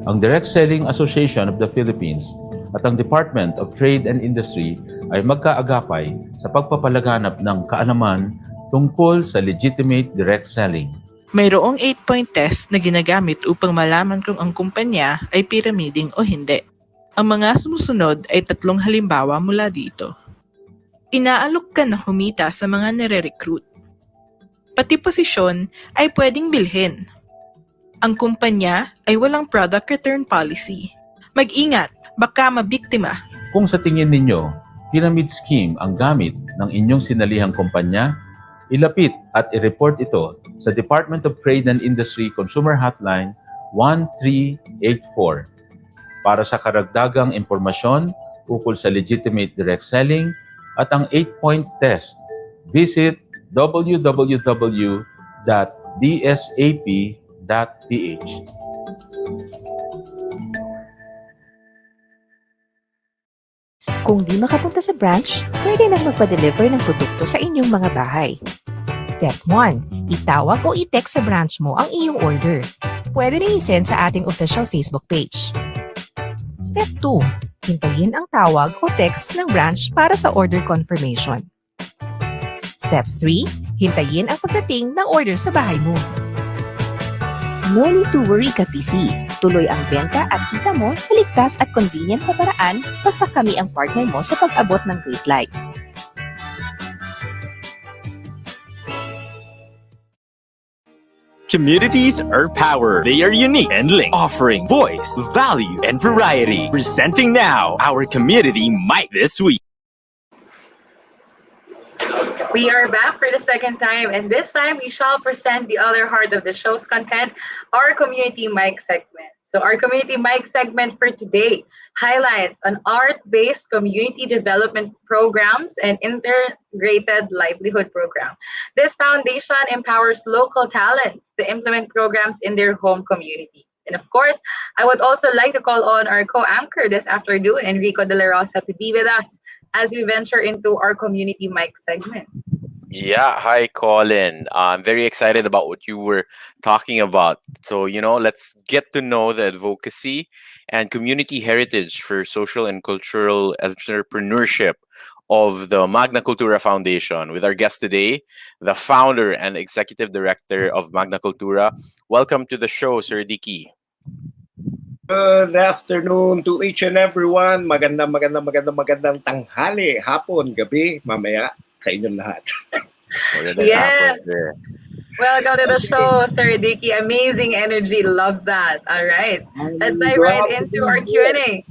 Ang Direct Selling Association of the Philippines at ang Department of Trade and Industry ay magkaagapay sa pagpapalaganap ng kaalaman tungkol sa legitimate direct selling. Mayroong 8-point test na ginagamit upang malaman kung ang kumpanya ay piramiding o hindi. Ang mga sumusunod ay 3 halimbawa mula dito. Inaalok ka na humita sa mga nire-recruit. Pati posisyon ay pwedeng bilhin. Ang kumpanya ay walang product return policy. Mag-ingat, baka mabiktima. Kung sa tingin ninyo, pyramid scheme ang gamit ng inyong sinalihang kumpanya, ilapit at i-report ito sa Department of Trade and Industry Consumer Hotline 1384. Para sa karagdagang impormasyon ukol sa legitimate direct selling at ang 8-point test, visit www.dsap.ph. Kung di makapunta sa branch, pwede nang magpa-deliver ng produkto sa inyong mga bahay. Step 1. Itawag o i-text sa branch mo ang iyong order. Pwede rin i-send sa ating official Facebook page. Step 2. Hintayin ang tawag o text ng branch para sa order confirmation. Step 3. Hintayin ang pagdating ng order sa bahay mo. No need to worry ka, PC. Tuloy ang benta at kita mo sa ligtas at convenient na paraan basta kami ang partner mo sa pag-abot ng great life. Communities are power. They are unique and linked, offering voice, value, and variety. Presenting now our community mic this week. We are back for the second time, and this time we shall present the other heart of the show's content, our community mic segment. So, our community mic segment for today highlights an art based community development programs and integrated livelihood program. This foundation empowers local talents to implement programs in their home community. And of course, I would also like to call on our co anchor this afternoon, Enrico De La Rosa, to be with us as we venture into our community mic segment. Yeah, hi Colin. I'm very excited about what you were talking about. So, let's get to know the advocacy and community heritage for social and cultural entrepreneurship of the Magna Cultura Foundation with our guest today, the founder and executive director of Magna Cultura. Welcome to the show, Sir Dicky. Good afternoon to each and everyone. Magandang tanghali, hapon, gabi, mamaya sa inyong lahat. Yes. Welcome to the show, Sir Dicky. Amazing energy. Love that. All right. Let's dive right into our Q&A.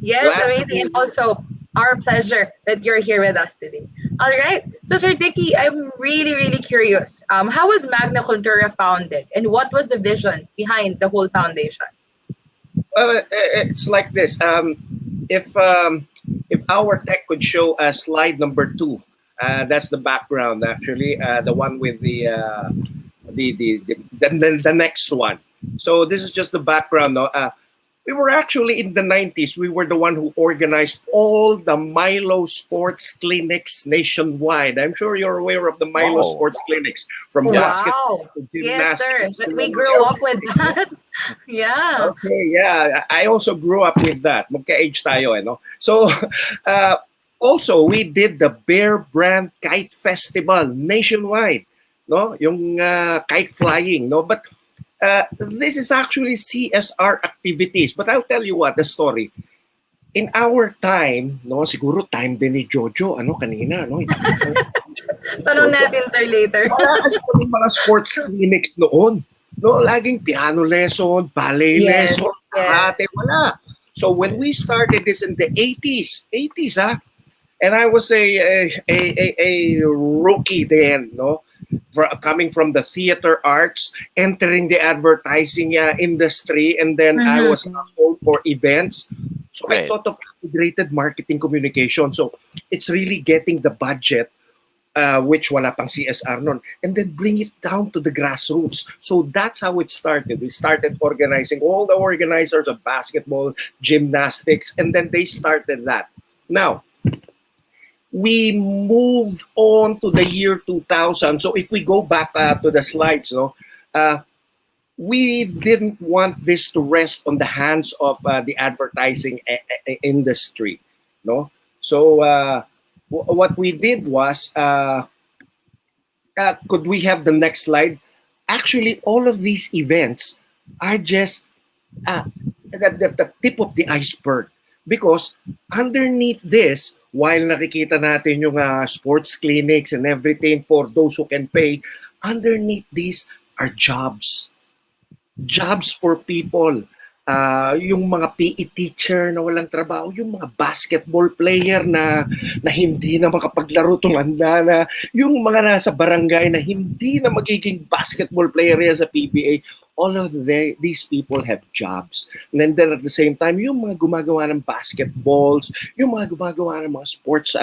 Yes, amazing. And also, our pleasure that you're here with us today. All right. So, Sir Dicky, I'm really, really curious. How was Magna Cultura founded? And what was the vision behind the whole foundation? Well, it's like this. If our tech could show slide number 2, that's the background actually. The one with the next one. So this is just the background. No? We were actually in the 90s. We were the one who organized all the Milo sports clinics nationwide. I'm sure you're aware of the Milo sports clinics from basketball to gymnastics. Yes, sir. We grew up with that. Yeah. Okay, yeah. I also grew up with that. Magka-age tayo, no? So, also, we did the Bear Brand Kite Festival nationwide, no? Yung kite flying, no? But this is actually CSR activities. But I'll tell you what, the story. In our time, no, siguro time din ni Jojo, kanina, no? Tanong natin, sir, later. Wala kasi kami mga sports clinics noon. No, laging piano lesson, ballet lesson, karate, wala. So when we started this in the 80s, and I was a rookie then, no? Coming from the theater arts, entering the advertising industry, and then I was called for events. So I thought of integrated marketing communication. So it's really getting the budget, which wala pang CSR nun, and then bring it down to the grassroots. So that's how it started. We started organizing all the organizers of basketball, gymnastics, and then they started that. Now, we moved on to the year 2000. So if we go back to the slides, no, we didn't want this to rest on the hands of the advertising industry, no. So what we did was, could we have the next slide? Actually, all of these events are just the tip of the iceberg, because underneath this, while nakikita natin yung sports clinics and everything for those who can pay, underneath these are jobs. Jobs for people. Yung mga PE teacher na walang trabaho, yung mga basketball player na hindi na makapaglaro, tumanda na, yung mga nasa barangay na hindi na magiging basketball player yan sa PBA, all of these people have jobs. And then at the same time, yung mga gumagawa ng basketballs, yung mga gumagawa ng mga sports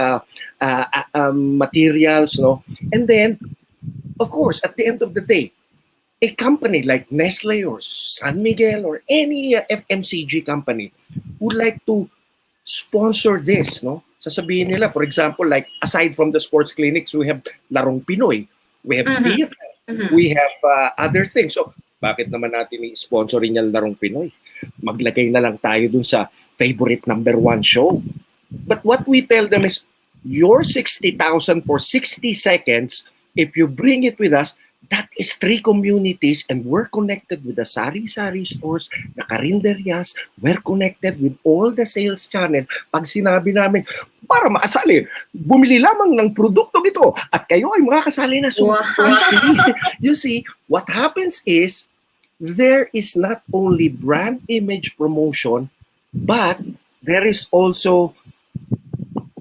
materials, no? And then, of course, at the end of the day, a company like Nestle or San Miguel or any FMCG company would like to sponsor this, no? Sasabihin nila, for example, like aside from the sports clinics, we have Larong Pinoy, we have theater, we have other things. So, bakit naman natin i-sponsorin yung Larong Pinoy? Maglagay na lang tayo dun sa favorite number 1 show. But what we tell them is, your 60,000 for 60 seconds, if you bring it with us, that is 3 communities, and we're connected with the sari-sari stores, the karinderias, we're connected with all the sales channel. Pag sinabi namin, para makasali, bumili lamang ng produktong ito at kayo ay makakasali na. So, you see, what happens is, there is not only brand image promotion, but there is also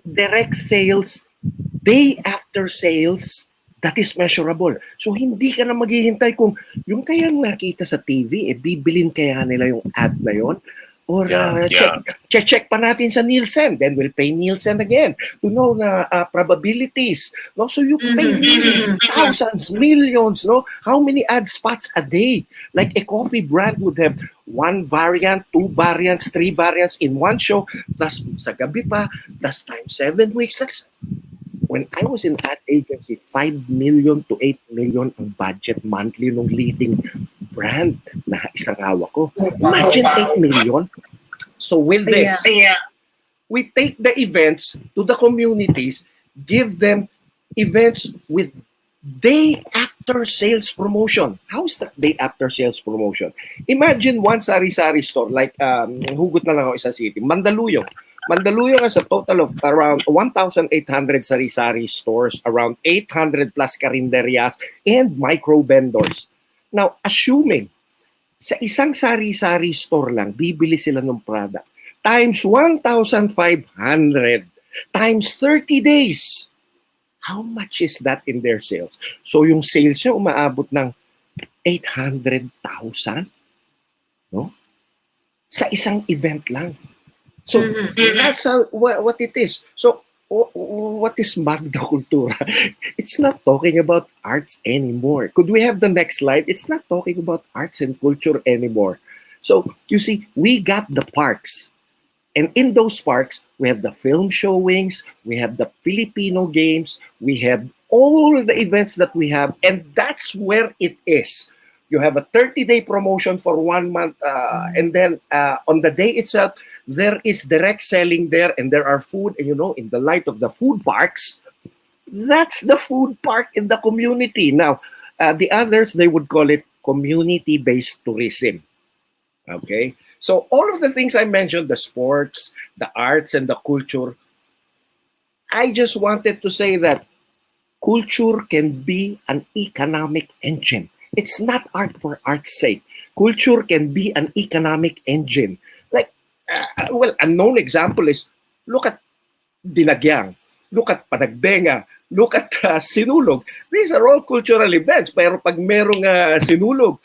direct sales day after sales that is measurable. So hindi ka na maghihintay kung yung kaya nakita sa TV, bibilin kaya nila yung ad na yon. Or check pa natin sa Nielsen. Then we'll pay Nielsen again to know na probabilities. No? So you pay really thousands, millions. No? How many ad spots a day? Like a coffee brand would have 1 variant, 2 variants, 3 variants in one show. Plus sa gabi pa, plus times 7 weeks. That's when I was in ad agency, 5 million to 8 million ang budget monthly ng leading brand na isang hawak ko. Imagine 8 million. So with this, we take the events to the communities, give them events with day after sales promotion. How is that day after sales promotion? Imagine one sari-sari store like hugot na lang ako isa city, Mandaluyong. Mandaluyong has a total of around 1,800 sari-sari stores, around 800 plus carinderias and micro vendors. Now, assuming sa isang sari-sari store lang, bibili sila ng product, times 1,500, times 30 days, how much is that in their sales? So, yung sales niya umaabot ng 800,000, no? Sa isang event lang. So, that's what it is. So, what is Magna Cultura? It's not talking about arts anymore. Could we have the next slide? It's not talking about arts and culture anymore. So, you see, we got the parks. And in those parks, we have the film showings, we have the Filipino games, we have all the events that we have, and that's where it is. You have a 30-day promotion for 1 month, and then on the day itself, there is direct selling there, and there are food, and in the light of the food parks, that's the food park in the community. Now, the others, they would call it community-based tourism. Okay? So all of the things I mentioned, the sports, the arts, and the culture, I just wanted to say that culture can be an economic engine. It's not art for art's sake. Culture can be an economic engine. Like, a known example is, look at Dinagyang, look at Panagbenga, look at Sinulog. These are all cultural events. Pero pag merong Sinulog,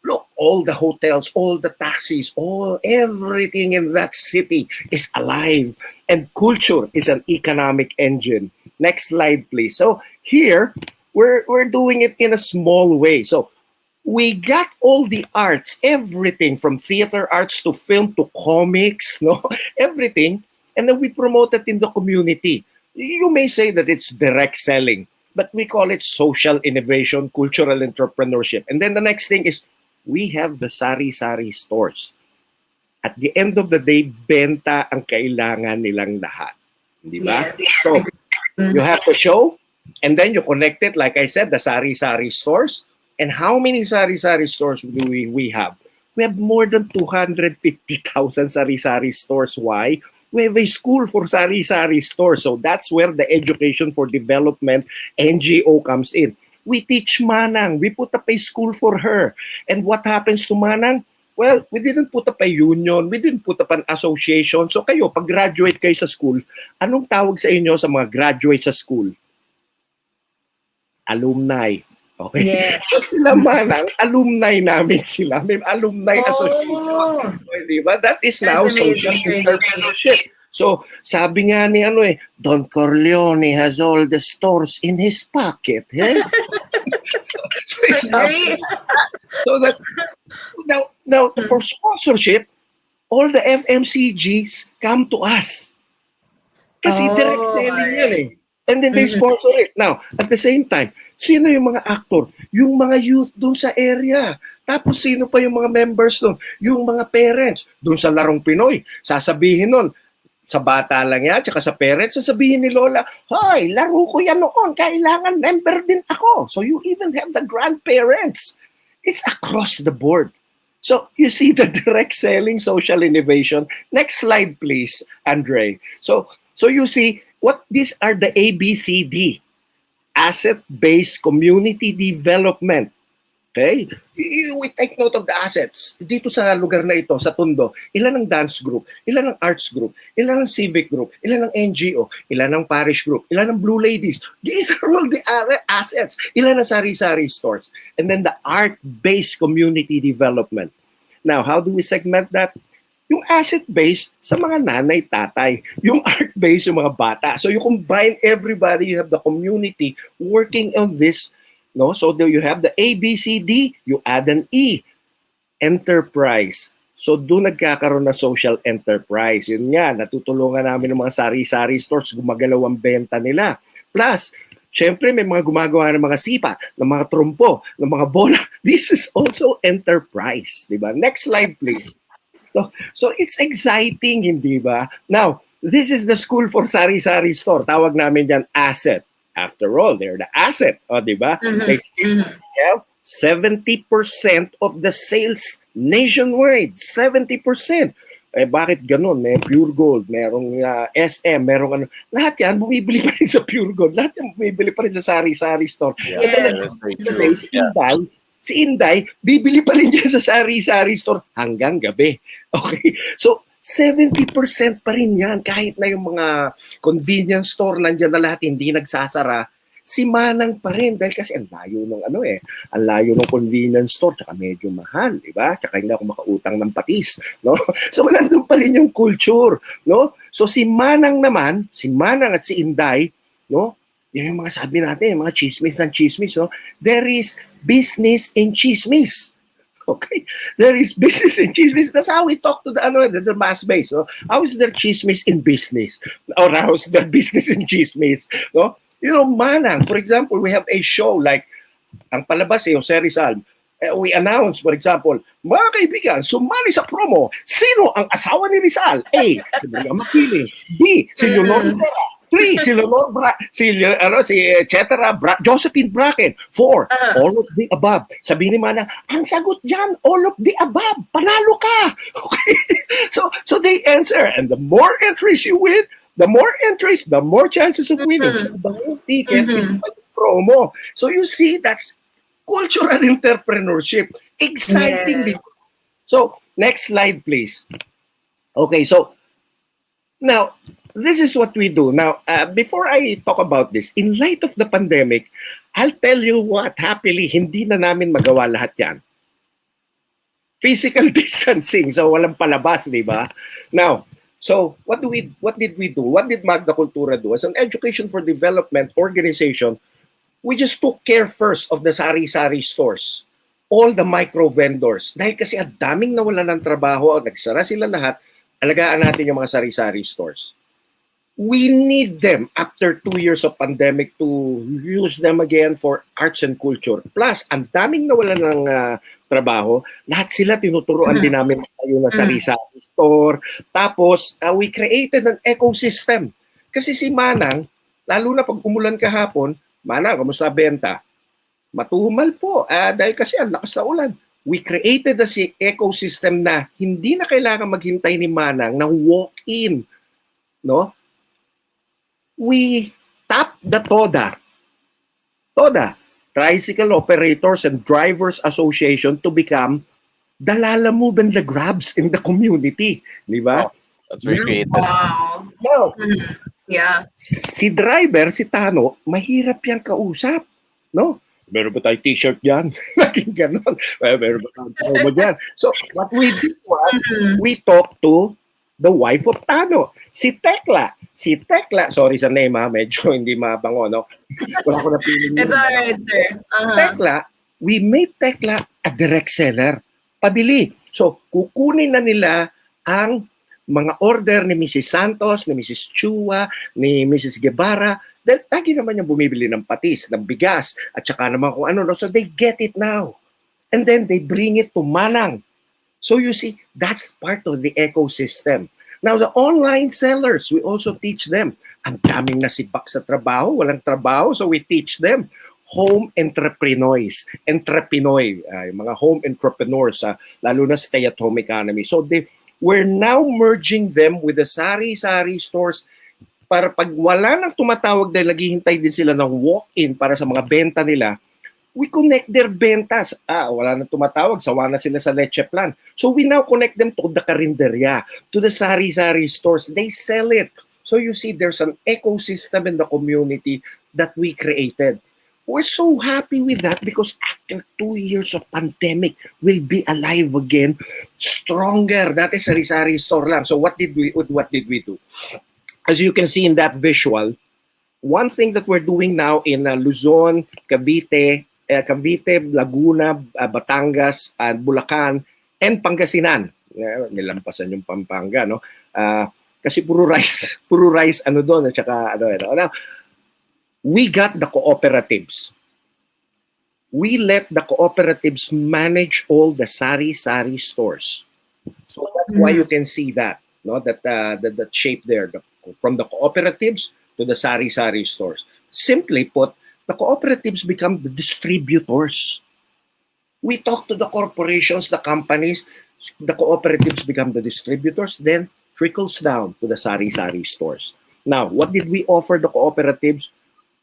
look, all the hotels, all the taxis, everything in that city is alive. And culture is an economic engine. Next slide, please. So here, we're doing it in a small way. So we got all the arts, everything from theater arts to film to comics, everything. And then we promote it in the community. You may say that it's direct selling, but we call it social innovation, cultural entrepreneurship. And then the next thing is we have the sari-sari stores. At the end of the day, benta ang kailangan nilang lahat. Di ba? Yes. So you have to show, and then you connect it, like I said, the sari-sari stores. And how many sari-sari stores do we have? We have more than 250,000 sari-sari stores. Why? We have a school for sari-sari stores. So that's where the Education for Development NGO comes in. We teach Manang. We put up a school for her. And what happens to Manang? Well, we didn't put up a union. We didn't put up an association. So kayo, pag graduate kayo sa school, anong tawag sa inyo sa mga graduate sa school? Alumni. Okay? Yes. So sila Manang, alumni namin sila. May alumni association. Diba? That is now social entrepreneurship. So, sabi nga ni Don Corleone has all the stores in his pocket. Eh? So that now for sponsorship, all the FMCGs come to us. Kasi direct selling yan eh. And then they sponsor it. Now, at the same time, sino yung mga actor? Yung mga youth dun sa area. Tapos sino pa yung mga members dun? Yung mga parents. Dun sa Larong Pinoy, sasabihin nun, sa bata lang yan, tsaka sa parents, sasabihin ni Lola, hoy, laro ko yan noon, kailangan member din ako. So you even have the grandparents. It's across the board. So you see the direct selling, social innovation. Next slide, please, Andre. So you see, what these are the ABCD, asset-based community development. Okay? We take note of the assets. Dito sa lugar na ito, sa Tondo, ilan ang dance group, ilan ang arts group, ilan ang civic group, ilan ang NGO, ilan ang parish group, ilan ang Blue Ladies. These are all the assets. Ilan ang sari-sari stores. And then the art-based community development. Now, how do we segment that? Yung asset base sa mga nanay, tatay. Yung art base, yung mga bata. So you combine everybody, you have the community working on this. No, so there you have the A, B, C, D, you add an E, enterprise. So doon nagkakaroon na social enterprise. Yun nga, natutulungan namin ng mga sari-sari stores, gumagalaw ang benta nila. Plus, syempre may mga gumagawa ng mga sipa, ng mga trompo, ng mga bola. This is also enterprise, di ba? Next slide, please. So it's exciting, hindi ba? Now, this is the school for sari-sari store. Tawag namin yan asset. After all, they're the asset. O, di ba? They have 70% of the sales nationwide. 70%. Eh, bakit ganun? May Pure Gold, merong SM, merong ano. Lahat yan, bumibili pa rin sa Pure Gold. Lahat yan, bumibili pa rin sa sari-sari store. Yeah, that's very true. Si Inday, bibili pa rin niya sa sari-sari store hanggang gabi. Okay? So, 70% pa rin yan. Kahit na yung mga convenience store nandiyan na lahat hindi nagsasara, si Manang pa rin. Dahil kasi ang layo ng ang layo ng convenience store, tsaka medyo mahal, di ba? Tsaka hindi ako makautang ng patis, no? So, nandun pa rin yung culture, no? So, si Manang naman, si Manang at si Inday, no? Yan yung mga sabi natin, yung mga chismis and chismis, no? There is business in chismis. Okay? There is business in chismis. That's how we talk to the mass base. No? How is there chismis in business? Or how is there business in chismis? No? You know, Manang, for example, we have a show like, ang palabas yung Jose Rizal. We announce, for example, mga kaibigan, sumali sa promo. Sino ang asawa ni Rizal? A. Si Maria Makiling. B. Si Leonor Rivera. 3. Si Leonor Josephine Bracken. 4. All of the above. Sabihin ni Manang, ang sagot dyan, all of the above. Panalo ka. Okay? So they answer. And the more entries you win, the more entries, the more chances of winning. So the whole ticket is promo. So you see, that's cultural entrepreneurship. Exciting. Yes. So, next slide, please. Okay, so now, this is what we do. Now, before I talk about this, in light of the pandemic, I'll tell you what, happily, hindi na namin magawa lahat yan. Physical distancing, so walang palabas, di ba? Now, so what did we do? What did Magna Cultura do? As an education for development organization, we just took care first of the sari-sari stores. All the micro vendors. Dahil kasi ang daming nawala ng trabaho, nagsara sila lahat, alagaan natin yung mga sari-sari stores. We need them after 2 years of pandemic to use them again for arts and culture. Plus, ang daming nawala ng trabaho, lahat sila tinuturuan din namin tayo na sari-sari store. Tapos, we created an ecosystem. Kasi si Manang, lalo na pag umulan kahapon, Manang, kamusta benta? Matumal po, dahil kasi ang lakas na ulan. We created a ecosystem na hindi na kailangan maghintay ni Manang ng walk-in. No? We tap the TODA, Tricycle Operators and Drivers Association, to become the Lala Move and the Grabs in the community. Di ba? Oh, that's very creative. Wow. Now, yeah. Si driver, si Tano, mahirap yang kausap. No? Meron ba tayo t-shirt dyan? Laging ganon. Meron ba tayo dyan? So, what we did was, we talked to the wife of Tano, si Tekla. Si Tekla, sorry sa name ha, medyo hindi mabango, no? Wala ko na feeling. It's alright, sir. Tekla, we made Tekla a direct seller. Pabili. So, kukunin na nila ang mga order ni Mrs. Santos, ni Mrs. Chua, ni Mrs. Guevara. Dahil lagi naman yung bumibili ng patis, ng bigas, at saka naman kung ano. So they get it now. And then they bring it to Manang. So you see, that's part of the ecosystem. Now, the online sellers, we also teach them. Ang daming nasibak sa trabaho, walang trabaho, so we teach them. Home entrepreneurs, yung mga home entrepreneurs, lalo na stay-at-home economy. So we're now merging them with the sari-sari stores para pag wala nang tumatawag dahil naghihintay din sila ng walk-in para sa mga benta nila, we connect their bentas. Wala na tumatawag, sawa na sila sa leche plan. So we now connect them to the karinderya, to the sari-sari stores. They sell it. So you see, there's an ecosystem in the community that we created. We're so happy with that because after 2 years of pandemic, we'll be alive again, stronger. That is sari-sari store lang. So what did we do? As you can see in that visual, one thing that we're doing now in Luzon, Cavite, Laguna, Batangas, and Bulacan, and Pangasinan. Nilampasan yung Pampanga, no? Kasi puro rice ano doon, at saka ano. Now, we got the cooperatives. We let the cooperatives manage all the sari-sari stores. So that's why you can see that, no? That shape there, from the cooperatives to the sari-sari stores. Simply put, the cooperatives become the distributors. We talk to the corporations, the companies, the cooperatives become the distributors, then trickles down to the sari-sari stores. Now, what did we offer the cooperatives?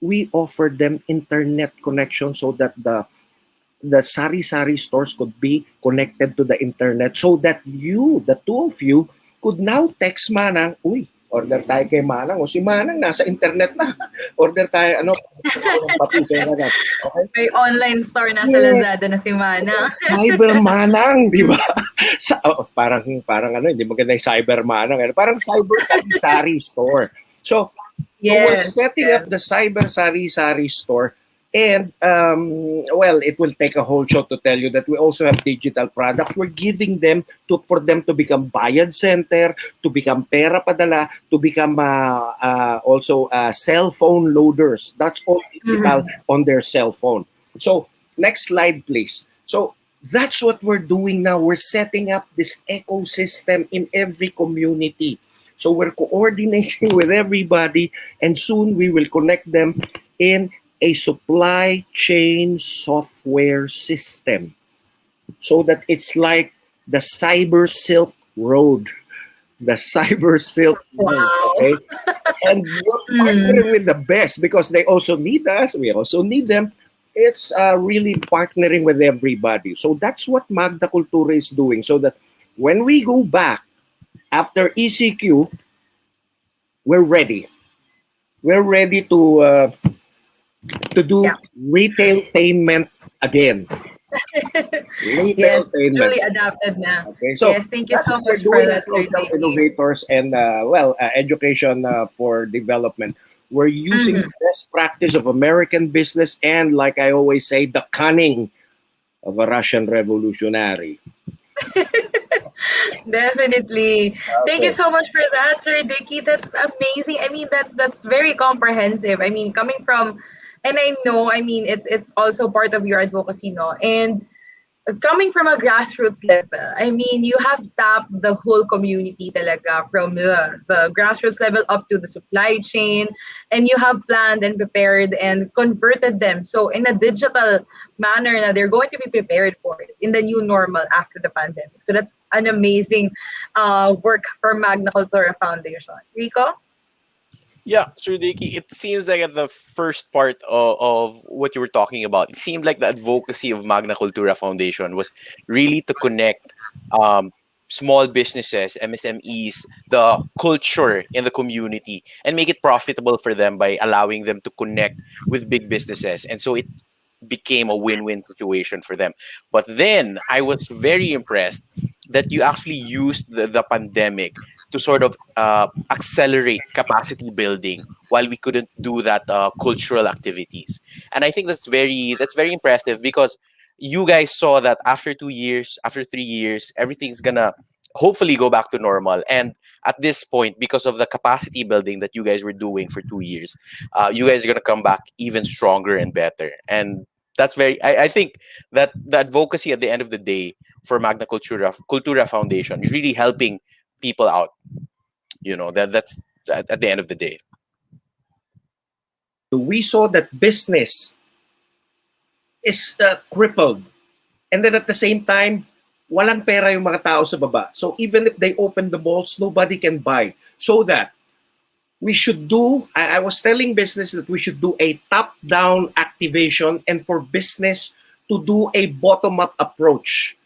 We offered them internet connection so that the sari-sari stores could be connected to the internet so that you, the two of you, could now text Manang, uy, order tayo kay Manang. O si Manang nasa internet na. Order tayo, okay? May online store na sa Lazada na si Manang. Cyber Manang, di ba? Parang hindi maganda yung Cyber Manang. Parang Cyber Sari Store. So we're setting up the Cyber Sari Store. And, it will take a whole show to tell you that we also have digital products. We're giving them for them to become bayad center, to become pera padala, to become also cell phone loaders. That's all digital on their cell phone. So, next slide, please. So, that's what we're doing now. We're setting up this ecosystem in every community. So, we're coordinating with everybody, and soon we will connect them in a supply chain software system so that it's like the Cyber Silk Road. The Cyber Silk Road, okay? And we're partnering with the best because they also need us. We also need them. It's really partnering with everybody. So that's what Magna Cultura is doing so that when we go back after ECQ, we're ready. We're ready to do retailtainment again. Yes, truly adapted na. Okay, so yes, thank you so much for that. Social innovators and education for development. We're using the best practice of American business and, like I always say, the cunning of a Russian revolutionary. Definitely. Thank you so much for that, Sir Dicky. That's amazing. I mean, that's very comprehensive. I mean, coming from, and I know, I mean, it's also part of your advocacy, no? And coming from a grassroots level, I mean, you have tapped the whole community talaga from the grassroots level up to the supply chain, and you have planned and prepared and converted them. So in a digital manner, na they're going to be prepared for it in the new normal after the pandemic. So that's an amazing work for Magna Cultura Foundation. Rico? Yeah, Sir Dicky, it seems like at the first part of what you were talking about, it seemed like the advocacy of Magna Cultura Foundation was really to connect small businesses, MSMEs, the culture in the community, and make it profitable for them by allowing them to connect with big businesses. And so it became a win-win situation for them. But then I was very impressed that you actually used the pandemic to sort of accelerate capacity building while we couldn't do that cultural activities. And I think that's very impressive because you guys saw that after 2 years, after 3 years, everything's gonna hopefully go back to normal. And at this point, because of the capacity building that you guys were doing for 2 years, you guys are gonna come back even stronger and better. And that's I think that the advocacy at the end of the day for Magna Cultura Foundation is really helping people out. You know, that's at the end of the day. We saw that business is crippled. And then at the same time, walang pera yung mga tao sa baba. So even if they open the malls, nobody can buy. So that we should do, I was telling business that we should do a top-down activation and for business to do a bottom-up approach.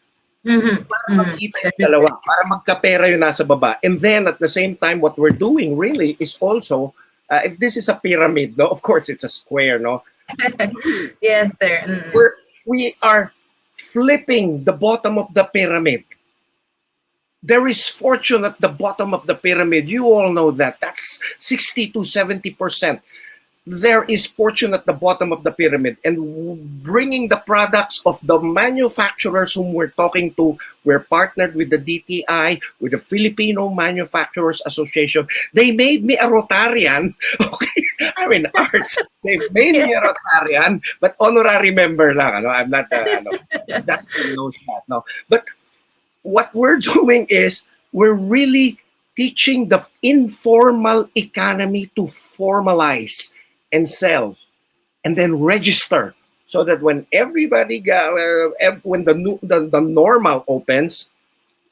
Para magkita yung dalawa, para magkapera yung nasa baba. And then at the same time, what we're doing really is also, if this is a pyramid, no, of course it's a square, no? Yes, sir. We are flipping the bottom of the pyramid. There is fortune at the bottom of the pyramid. You all know that. That's 60 to 70%. There is fortune at the bottom of the pyramid, and bringing the products of the manufacturers whom we're talking to. We're partnered with the DTI, with the Filipino Manufacturers Association. They made me a Rotarian. Okay, I mean arts. They made me a Rotarian, but honorary member lang. Ano? I'm not. Dustin knows that. No, but what we're doing is we're really teaching the informal economy to formalize and sell, and then register, so that when everybody when the normal opens,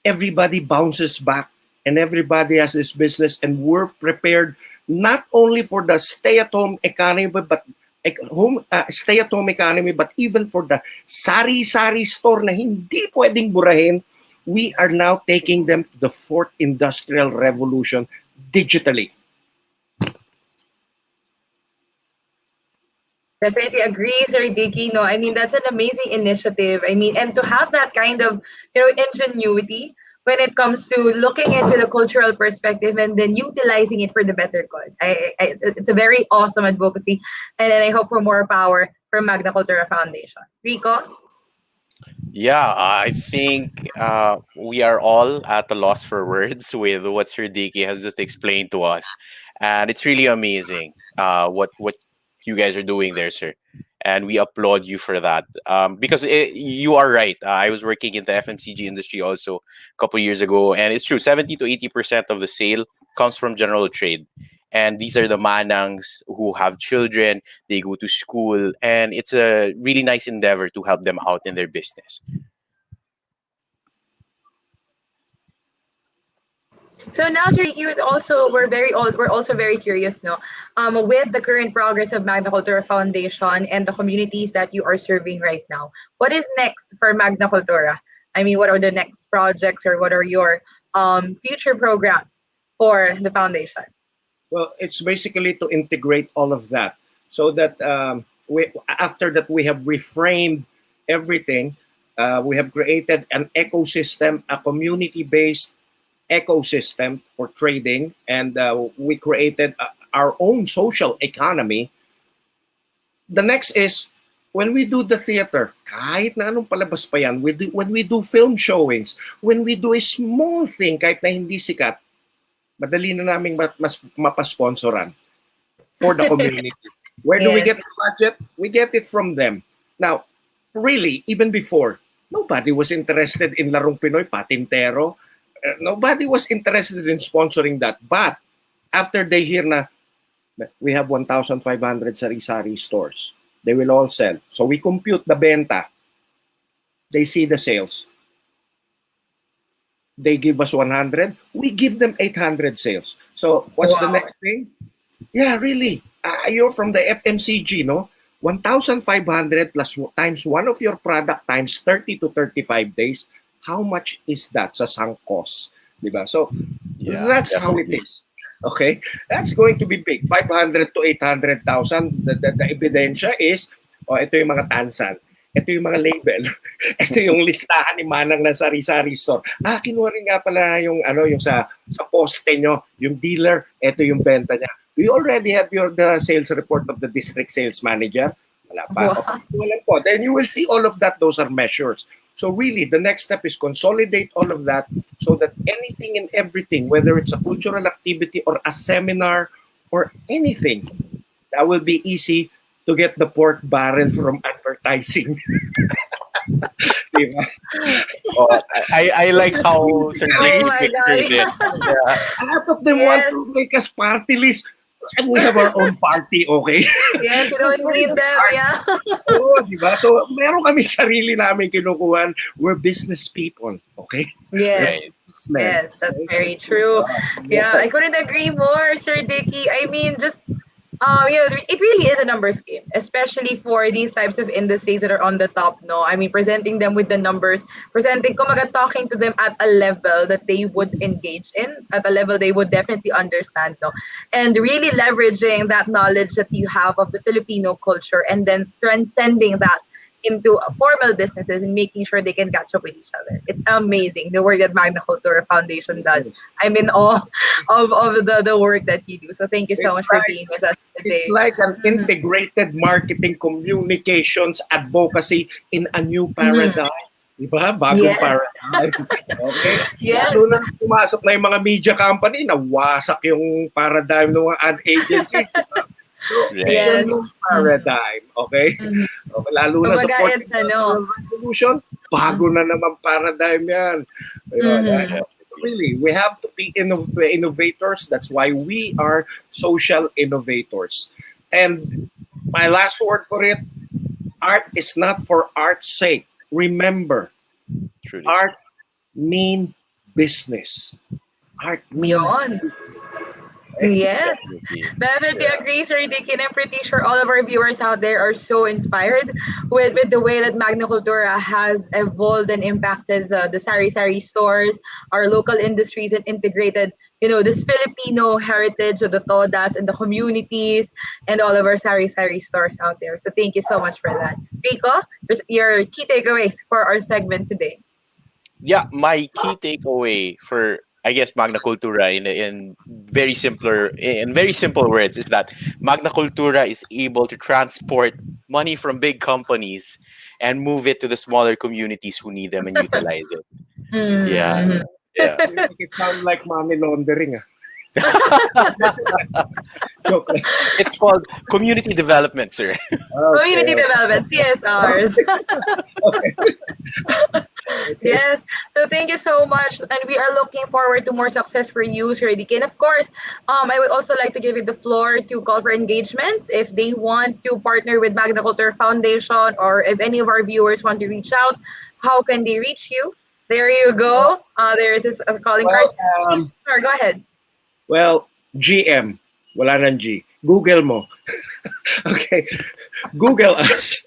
everybody bounces back, and everybody has this business, and we're prepared not only for the stay-at-home economy, but stay-at-home economy, but even for the sari-sari store na hindi pwedeng burahin. We are now taking them to the fourth industrial revolution digitally. Definitely agree, Sir Dicky. No, I mean, that's an amazing initiative. I mean, and to have that kind of, ingenuity when it comes to looking into the cultural perspective and then utilizing it for the better good. It's a very awesome advocacy. And then I hope for more power from Magna Cultura Foundation. Rico? Yeah, I think we are all at a loss for words with what Sir Dicky has just explained to us. And it's really amazing what you guys are doing there, sir. And we applaud you for that. Because you are right. I was working in the FMCG industry also a couple years ago. And it's true, 70 to 80% of the sale comes from general trade. And these are the manangs who have children. They go to school. And it's a really nice endeavor to help them out in their business. So now, Sir Ricky, we're also very curious, no, with the current progress of Magna Cultura Foundation and the communities that you are serving right now. What is next for Magna Cultura? I mean, what are the next projects, or what are your future programs for the foundation? Well, it's basically to integrate all of that, so that after that we have reframed everything. We have created an ecosystem, a community-based ecosystem for trading, and we created our own social economy. The next is when we do the theater, kahit na anong palabas pa yan, when we do film showings, when we do a small thing, kahit na hindi sikat, madali na naming mas mapasponsoran for the community. Where do we get the budget? We get it from them. Now, really, even before, nobody was interested in Larong Pinoy, Patintero. Nobody was interested in sponsoring that. But after they hear na we have 1,500 sari-sari stores, they will all sell. So we compute the benta. They see the sales. They give us 100. We give them 800 sales. So what's the next thing? Yeah, really. You're from the FMCG, no? 1,500 plus times one of your product times 30 to 35 days. How much is that sa sunk cost? Diba? So that's how it is. Okay? That's going to be big. 500 to 800,000. The ebidensya is, ito yung mga tansan. Ito yung mga label. Ito yung listahan ni Manang ng sari-sari store. Kinuha rin nga pala yung sa poste nyo, yung dealer, ito yung benta niya. Do you already have the sales report of the district sales manager? Wala pa. Wala po. Then you will see all of that. Those are measures. So really, the next step is consolidate all of that so that anything and everything, whether it's a cultural activity or a seminar or anything, that will be easy to get the pork barrel from advertising. I like how Sir Dicky pictures it. A lot of them want to make us party list. And we have our own party, okay? Yes, you don't need them, yeah. Diba? So, meron kami sarili namin kinukuhan. We're business people, okay? Yes. Yes, that's very true. Yeah, I couldn't agree more, Sir Dicky. I mean, just it really is a numbers game, especially for these types of industries that are on the top. No, I mean, presenting them with the numbers, kumaga, talking to them at a level that they would engage in, at a level they would definitely understand. No, and really leveraging that knowledge that you have of the Filipino culture, and then transcending that into formal businesses and making sure they can catch up with each other. It's amazing the work that Magna Cultura Foundation does. I'm in awe of the work that you do. So thank you so much for being with us today. It's like an integrated marketing communications advocacy in a new paradigm. Diba? Bagong paradigm. Okay? Yes. Lalo na pumasok na yung mga media company, nawasak yung paradigm ng mga ad agencies. Diba? So, it's a new paradigm. Okay? Lalo na sa revolution, bago na naman paradigm yan. Really, we have to be innovators. That's why we are social innovators. And my last word for it, art is not for art's sake. Remember, art mean business. Art mean business. Yes, definitely agree, Sir Dick, and I'm pretty sure all of our viewers out there are so inspired with the way that Magna Cultura has evolved and impacted the sari-sari stores, our local industries, and integrated, this Filipino heritage of the Todas and the communities and all of our sari-sari stores out there. So thank you so much for that. Rico, your key takeaways for our segment today. Yeah, my key takeaway for, I guess, Magna Cultura in very simple words is that Magna Cultura is able to transport money from big companies and move it to the smaller communities who need them and utilize it. Yeah. It sounds like money laundering. It's called community development, sir. Community development, CSRs. Yes. So thank you so much. And we are looking forward to more success for you, Sir Dick. And of course, I would also like to give you the floor to call for engagements. If they want to partner with Magna Cultura Foundation, or if any of our viewers want to reach out, how can they reach you? There you go. There is this calling card. Sure, go ahead. Well, GM. Wala nang G. Google mo. Okay. Google us.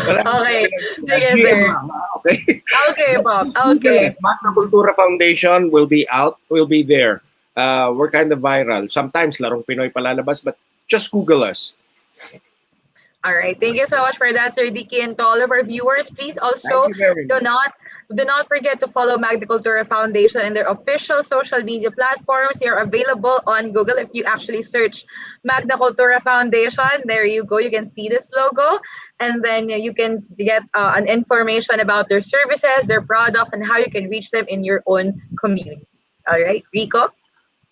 Okay. Sige, sir. Okay. Okay, Bob. Okay. Magna Cultura Foundation will be out. We'll be there. We're kind of viral. Sometimes larong Pinoy palalabas, but just Google us. All right. Thank you so much for that, Sir Dicky. And to all of our viewers, please also do not forget to follow Magna Cultura Foundation and their official social media platforms. They are available on Google. If you actually search Magna Cultura Foundation, there you go. You can see this logo. And then you can get an information about their services, their products, and how you can reach them in your own community. All right. Rico?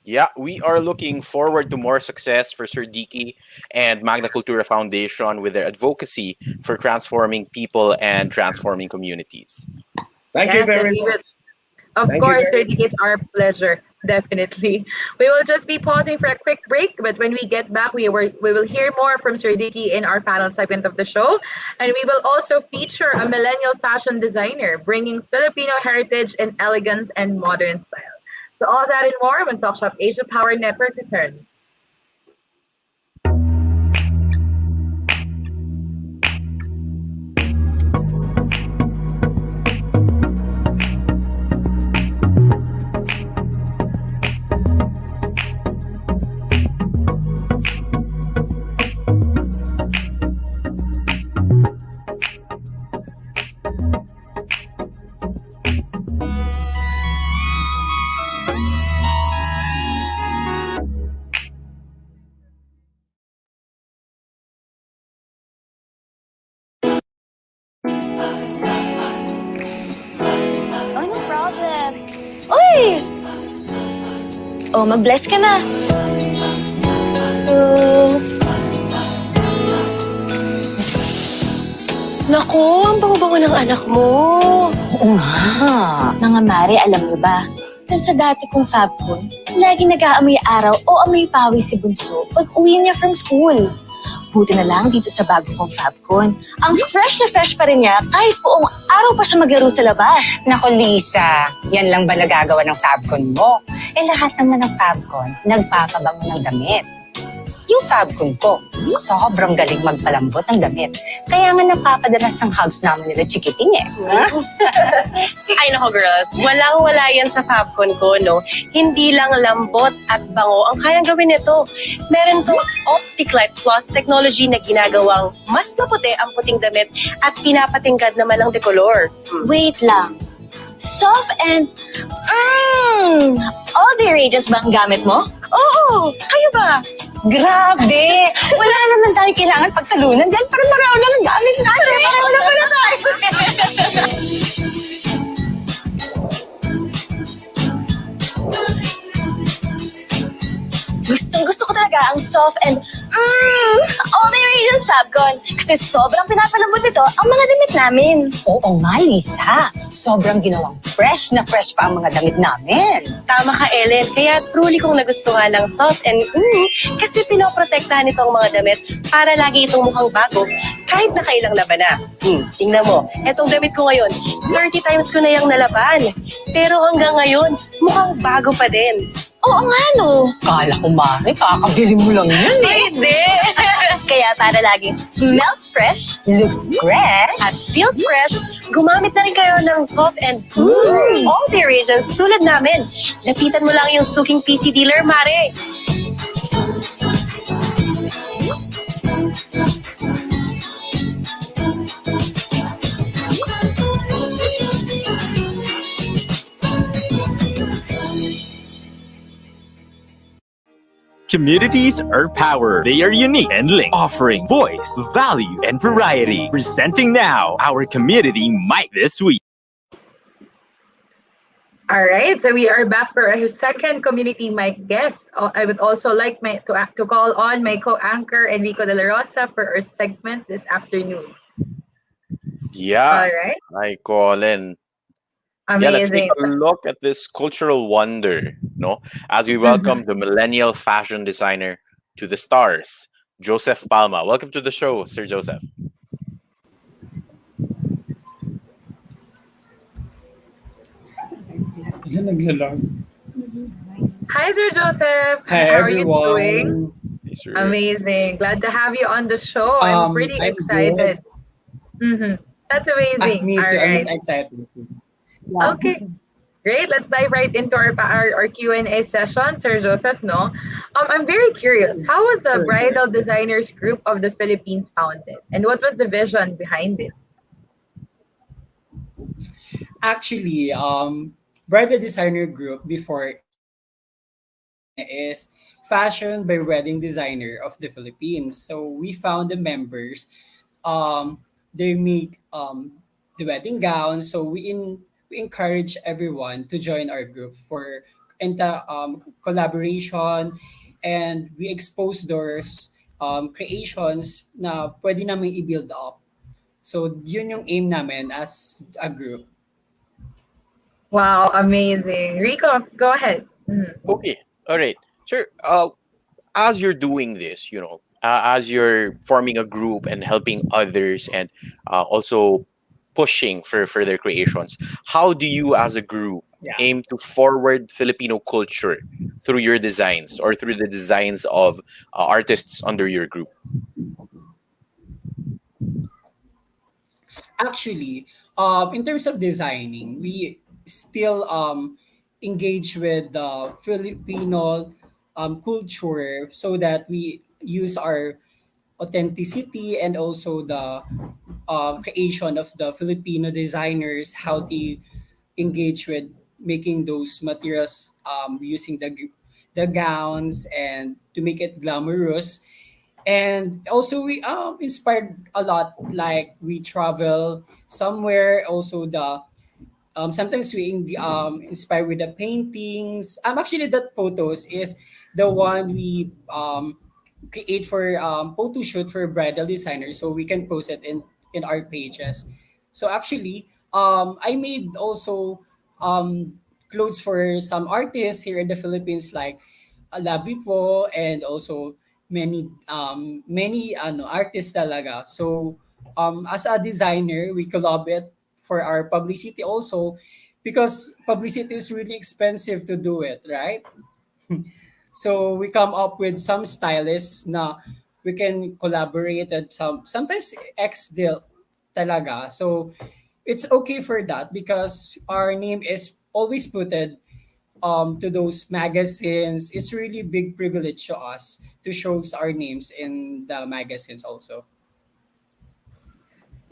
Yeah, we are looking forward to more success for Sir Dicky and Magna Cultura Foundation with their advocacy for transforming people and transforming communities. Thank you very much. Of course, Sir Dicky, it's our pleasure. Definitely. We will just be pausing for a quick break, but when we get back, we will hear more from Sir Dicky in our panel segment of the show. And we will also feature a millennial fashion designer bringing Filipino heritage and elegance and modern style. So all that and more when Talk.Shop.Asia Power Network returns. Oh, mag-bless ka na. Naku, ang bango-bango ng anak mo. Oo nga. Mga Mare, alam mo ba? Ito sa dati kong fabcon, lagi nag-aamoy araw o amoy pawis si Bunso pag uwi niya from school. Buti na lang dito sa bago kong fabcon. Ang fresh na fresh pa rin niya kahit buong araw pa siya maglaro sa labas. Naku, Lisa, yan lang ba nagagawa ng fabcon mo? Eh lahat naman ng fabcon, nagpapabango ng damit. Yung Fabcon ko, sobrang galing magpalambot ng damit. Kaya nga napapadalas ang hugs namin nila Chikiting eh. Ay nako girls, walang-wala yan sa Fabcon ko, no? Hindi lang lambot at bango ang kayang gawin nito. Meron tong Optic Light Plus technology na ginagawang mas maputi ang puting damit at pinapatingkad naman ang decolor. Wait lang. Soft and all the rages ba ang gamit mo? Oo! Kayo ba? Grabe! Wala naman tayo kailangan pagtalunan dahil parang marami lang ang gamit natin. Pareho na pala tayo. Gustong-gusto ko talaga ang soft and all the radiance Fabcon kasi sobrang pinapalambot nito ang mga damit namin. Oo nga, Lisa. Sobrang ginawang fresh na fresh pa ang mga damit namin. Tama ka, Ellen. Kaya truly kong nagustuhan ng soft and kasi pinoprotektahan nito ang mga damit para lagi itong mukhang bago kahit nakailang laban na. Tingnan mo, etong damit ko ngayon, 30 times ko na yung nalaban. Pero hanggang ngayon, mukhang bago pa din. Oo nga no. Kala ko, Mari, kakabili mo lang yan eh. Hindi! Kaya para laging smells fresh, looks fresh, at feels fresh, gumamit na rin kayo ng soft and all the regions tulad namin. Lapitan mo lang yung suking PC dealer, Mare. Communities are power. They are unique and linked, offering voice, value, and variety. Presenting now our community mic this week. All right, so we are back for our second community mic guest. I would also like to call on my co-anchor Enrico De La Rosa for our segment this afternoon. Yeah. All right. Hi, Colin. Amazing. Yeah, let's take a look at this cultural wonder, no? As we welcome the millennial fashion designer to the stars, Joseph Palma. Welcome to the show, Sir Joseph. Hi, Sir Joseph. Hi, How everyone. are you doing? Amazing. Glad to have you on the show. I'm pretty I'm excited. That's amazing. Me too. All I'm right. just excited. Okay. Great. Let's dive right into our Q&A session, Sir Joseph. No, I'm very curious. How was the Bridal Designers Group of the Philippines founded, and what was the vision behind it? Actually, Bridal Designer Group before is fashioned by wedding designer of the Philippines. So we found the members. They make the wedding gowns. So we encourage everyone to join our group for collaboration, and we expose those creations na pwede namin i-build up. So yun yung aim namin as a group. Wow, amazing. Rico, go ahead. Okay. All right. Sure. As you're doing this, as you're forming a group and helping others and also pushing for further creations, how do you as a group aim to forward Filipino culture through your designs or through the designs of artists under your group? Actually, in terms of designing, we still engage with the Filipino culture so that we use our authenticity and also the creation of the Filipino designers, how to engage with making those materials using the gowns and to make it glamorous. And also we inspired a lot, like we travel somewhere, also the sometimes we inspire with the paintings. Actually that photos is the one we create for photo shoot for bridal designers, so we can post it in our pages. So actually I made also clothes for some artists here in the Philippines, like Labi po, and also many artists talaga. So as a designer, we collab it for our publicity also, because publicity is really expensive to do it, right? So we come up with some stylists na we can collaborate at sometimes X deal talaga. So it's okay for that because our name is always putted to those magazines. It's really big privilege to us to show our names in the magazines also.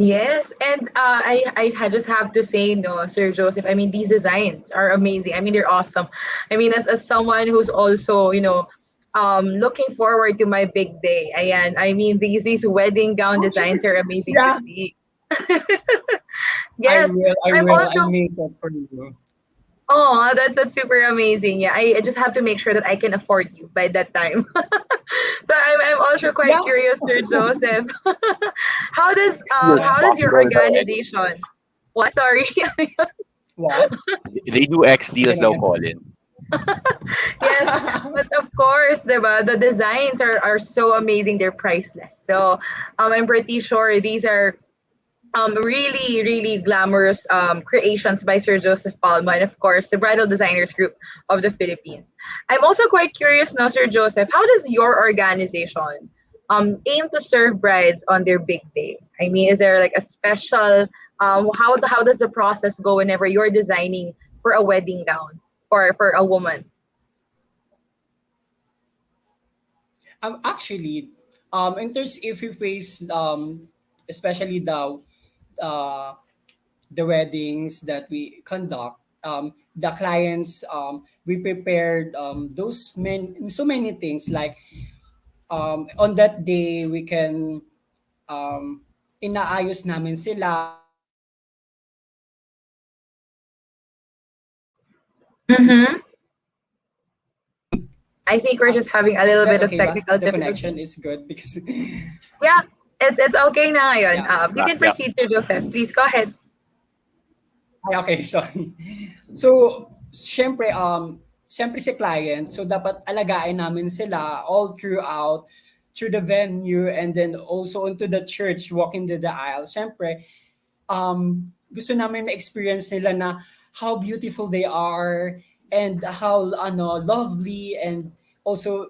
Yes, and I just have to say no, Sir Joseph. I mean, these designs are amazing. I mean, they're awesome. I mean, as someone who's also, looking forward to my big day. Ayan, I mean, these wedding gown Oh, sure. designs are amazing to Yeah, see. I Yes, will. I I'm will. I also. make that for you. Oh, that's super amazing. Yeah, I just have to make sure that I can afford you by that time. So I'm also quite Yeah. curious, Sir Joseph. Your How does your sponsor already. organization? What? Sorry. What? They do X deals Again, daw, again. Colin. Yes, but of course, the designs are so amazing. They're priceless. So I'm pretty sure these are really, really glamorous creations by Sir Joseph Palma and, of course, the Bridal Designers Group of the Philippines. I'm also quite curious now, Sir Joseph, how does your organization aim to serve brides on their big day? I mean, is there like a special, how does the process go whenever you're designing for a wedding gown for a woman? Actually, in terms if you face especially uh the weddings that we conduct, the clients, we prepared so many things like on that day we can inaayos namin sila. Mm-hmm. I think we're just having a Is little that bit of okay ba? technical The connection difficulty. is good because Yeah, it's okay na ngayon. yeah. You Yeah, can yeah. proceed, Sir Joseph. Please go ahead. Ay, okay, sorry. So, syempre si client, so dapat alagain namin sila all through the venue and then also into the church, walking to the aisle. Syempre, gusto namin ma-experience nila na how beautiful they are and how lovely and also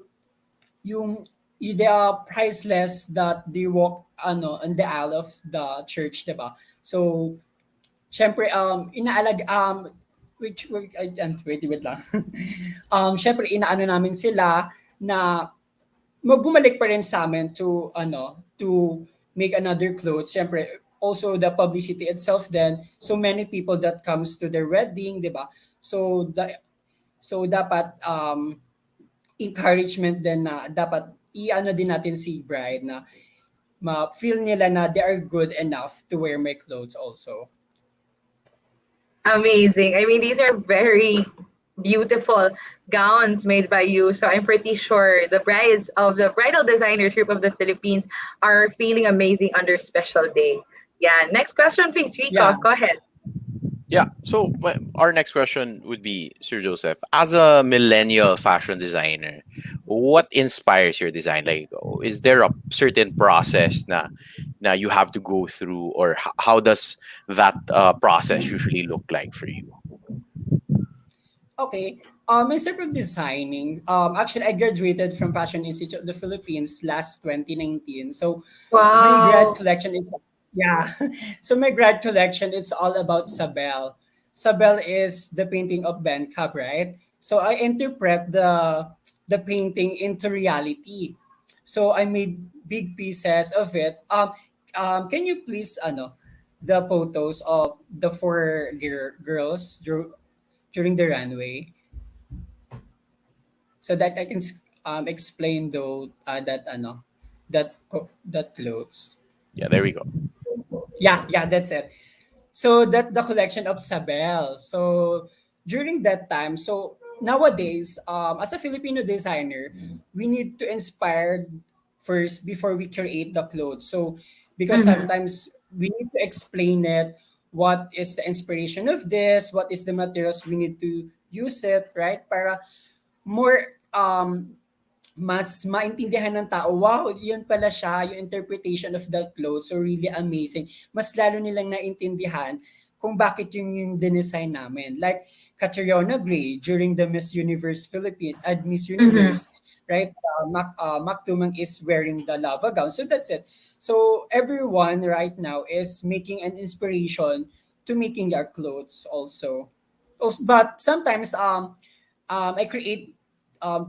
yung they are priceless that they walk on the aisle of the church, 'di ba? So, siyempre, wait lang. Siyempre, inaano namin sila na bumalik pa rin sa amin to make another clothes. Siyempre, also the publicity itself then, so many people that comes to their wedding, di ba? So dapat encouragement din na dapat i-ano din natin si bride na ma-feel nila na they are good enough to wear my clothes also. Amazing. I mean, these are very beautiful gowns made by you. So I'm pretty sure the brides of the Bridal Designers Group of the Philippines are feeling amazing on their special day. Yeah. Next question, please, Yeah. Rico. Go ahead. Yeah. So our next question would be, Sir Joseph, as a millennial fashion designer, what inspires your design? Like, is there a certain process na you have to go through, or how does that process usually look like for you? Okay. Instead of designing, actually, I graduated from Fashion Institute of the Philippines last 2019. So my grad Wow. collection is, yeah. So my grad collection is all about Sabel. Sabel is the painting of Ben Cab, right? So I interpret the painting into reality. So I made big pieces of it. Can you please, the photos of the four girls during the runway, so that I can explain though that clothes. Yeah, there we go. Yeah, that's it. So that the collection of Sabel. So during that time, so nowadays, as a Filipino designer, we need to inspire first before we create the clothes. So because Mm-hmm. sometimes we need to explain it, what is the inspiration of this, what is the materials we need to use it, right? Para more mas maintindihan ng tao, wow, yun pala siya, yung interpretation of that clothes, so really amazing. Mas lalo nilang naintindihan kung bakit yung dinesign namin. Like, Catriona Gray during the Miss Universe Philippines at Miss Mm-hmm. Universe, right? Mac Tumang is wearing the lava gown. So that's it. So everyone right now is making an inspiration to making their clothes also. But sometimes I create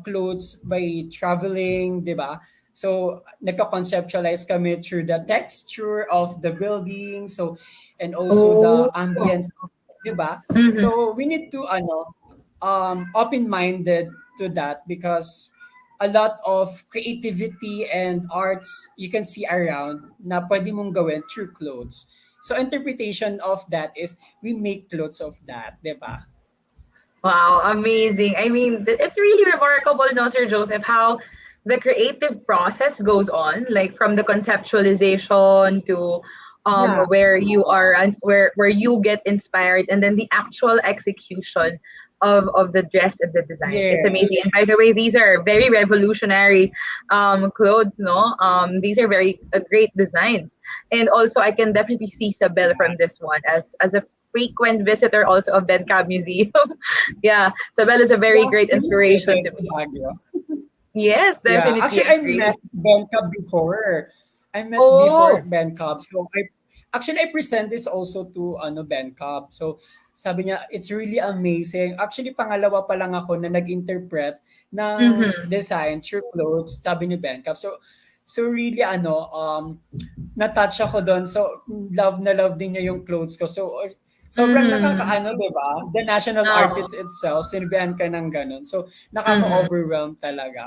clothes by traveling, di ba? So, nagka-conceptualize kami through the texture of the building, so, and also Oh. the ambience, di ba? Mm-hmm. So, we need to, open-minded to that because a lot of creativity and arts you can see around na pwede mong gawin through clothes. So, interpretation of that is we make clothes of that, di ba? Wow, amazing. I mean, it's really remarkable, no, Sir Joseph, how the creative process goes on, like from the conceptualization to Yeah. where you are and where you get inspired, and then the actual execution of the dress and the design. It's Yeah. amazing. And by the way, these are very revolutionary clothes, no? These are very great designs. And also I can definitely see Sabel from this one as a frequent visitor also of Bencab Museum. Yeah, Sabel is a very Yeah, great please inspiration visit to me. Baguio. Yes, Yeah, definitely actually, I agree. met Ben Cub before. I met before Oh. Ben Cub. So I present this also to Ben Cub. So sabi niya, it's really amazing. Actually, pangalawa pa lang ako na nag-interpret ng Mm-hmm. design through clothes, sabi ni Ben Cub. So really na-touch ako doon. So love na love din niya yung clothes ko. So sobrang Mm-hmm. nakakaano, 'di ba? The national Oo. artist itself, sinabihan ka ng ganun. So Mm-hmm. nakaka-overwhelm talaga.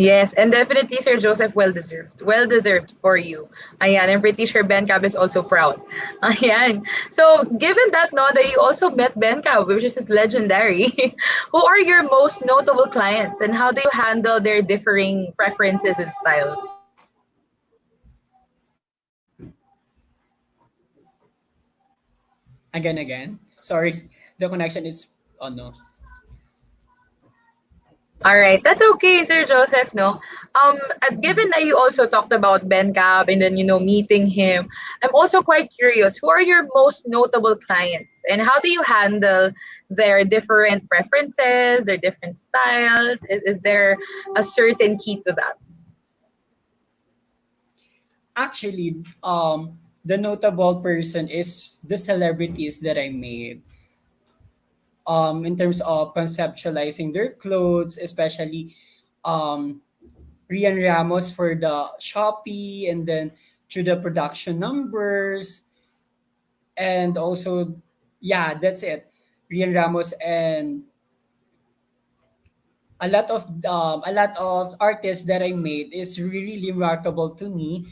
Yes, and definitely Sir Joseph, well deserved. Well deserved for you. Ayan, I'm pretty sure Ben Cab is also proud. Ayan. So, given that no, that you also met Ben Cab, which is legendary, who are your most notable clients and how do you handle their differing preferences and styles? Again. Sorry, the connection is no. All right, that's okay, Sir Joseph. No, given that you also talked about Ben Cab and then meeting him, I'm also quite curious. Who are your most notable clients, and how do you handle their different preferences, their different styles? Is there a certain key to that? Actually, the notable person is the celebrities that I made. In terms of conceptualizing their clothes, especially um, Rian Ramos for the Shopee, and then through the production numbers, and also, yeah, that's it. Rian Ramos and a lot of artists that I made is really remarkable to me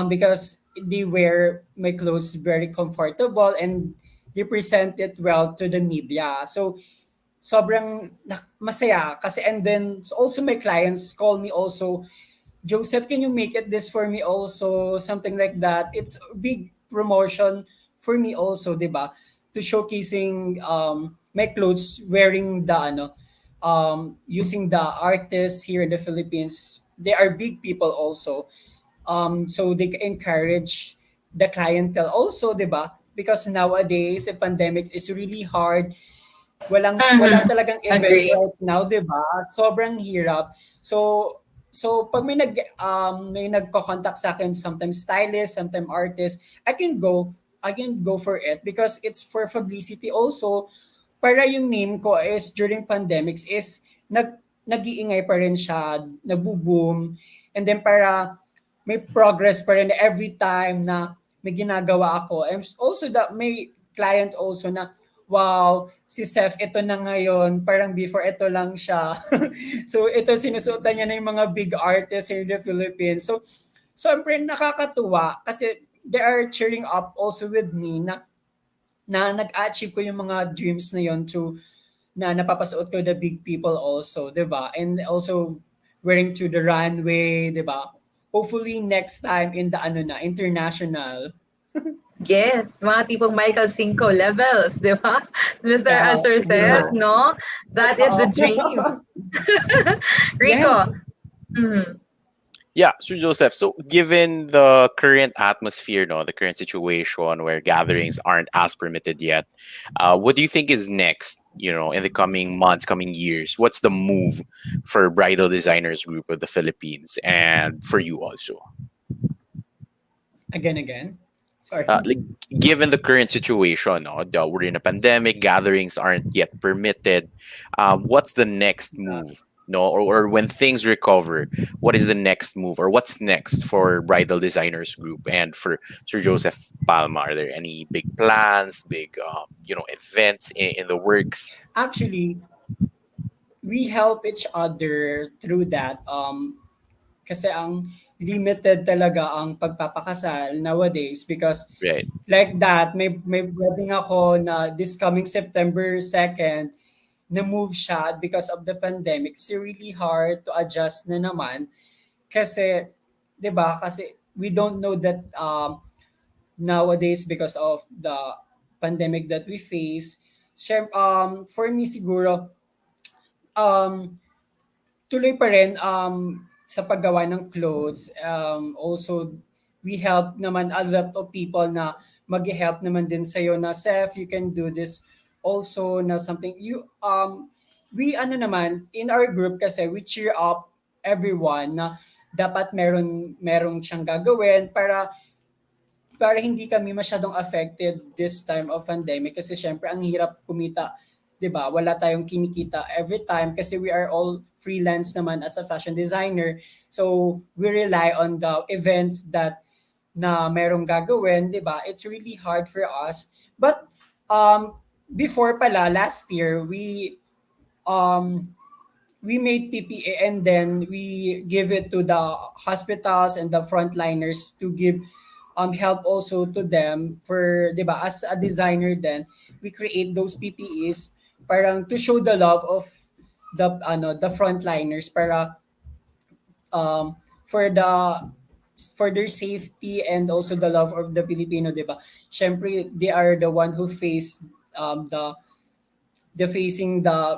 because they wear my clothes very comfortable and they present it well to the media. So sobrang masaya kasi, and then also my clients call me also, Joseph, can you make it this for me also? Something like that. It's a big promotion for me also, 'di ba? To showcasing my clothes wearing the using the artists here in the Philippines. They are big people also. So they encourage the clientele also, 'di ba? Because nowadays, the pandemic is really hard. Wala Mm-hmm. talagang event Agree. right now, 'di ba? Sobrang hirap. So pag may nagko-contact sa akin, sometimes stylist, sometimes artist, I can go for it because it's for publicity also. Para yung name ko is during pandemics is nag-iingay pa rin siya, nagbo-boom, and then para may progress pa rin every time na may ginagawa ako. And also that may client also na, wow, si Seth, ito na ngayon. Parang before, ito lang siya. So, ito sinusuotan niya na yung mga big artists here in the Philippines. So, syempre nakakatuwa kasi they are cheering up also with me na nag-achieve ko yung mga dreams na yon to na napapasuot ko the big people also, 'di ba? And also wearing to the runway, 'di ba? Hopefully next time in the international. Yes, mga tipong Michael Cinco levels, di ba? Mr. Yeah, Astor yes. said, no? That is Totoo. the dream. Yeah. Rico. Mhm. Yeah, Sir Joseph. So, given the current atmosphere, no, the current situation where gatherings aren't as permitted yet, what do you think is next? In the coming months, coming years, what's the move for Bridal Designers Group of the Philippines, and for you also? Again. Sorry. Like, given the current situation, no, we're in a pandemic, gatherings aren't yet permitted. What's the next move? No, or when things recover, what is the next move, or what's next for Bridal Designers Group and for Sir Joseph Palma? Are there any big plans, big events in the works? Actually, we help each other through that. Kasi ang limited talaga ang pagpapakasal nowadays because Right. like that, may wedding ako na this coming September 2nd, na-move siya because of the pandemic. It's really hard to adjust na naman kasi, 'di ba? Kasi we don't know that nowadays because of the pandemic that we face. For me siguro, um, tuloy pa rin sa paggawa ng clothes. Also, we help naman a lot of people na mag-help naman din sa'yo na, Seth, you can do this also na something. We ano naman, in our group kasi, we cheer up everyone na dapat merong siyang gagawin para hindi kami masyadong affected this time of pandemic kasi syempre ang hirap kumita, 'di ba? Wala tayong kinikita every time kasi we are all freelance naman as a fashion designer. So we rely on the events that na merong gagawin, 'di ba? It's really hard for us. But before pala last year, um we made PPE and then we give it to the hospitals and the frontliners to give help also to them for 'di ba as a designer then we create those PPEs parang to show the love of the frontliners para um for their safety and also the love of the Filipino, 'di ba? Syempre they are the one who face the facing the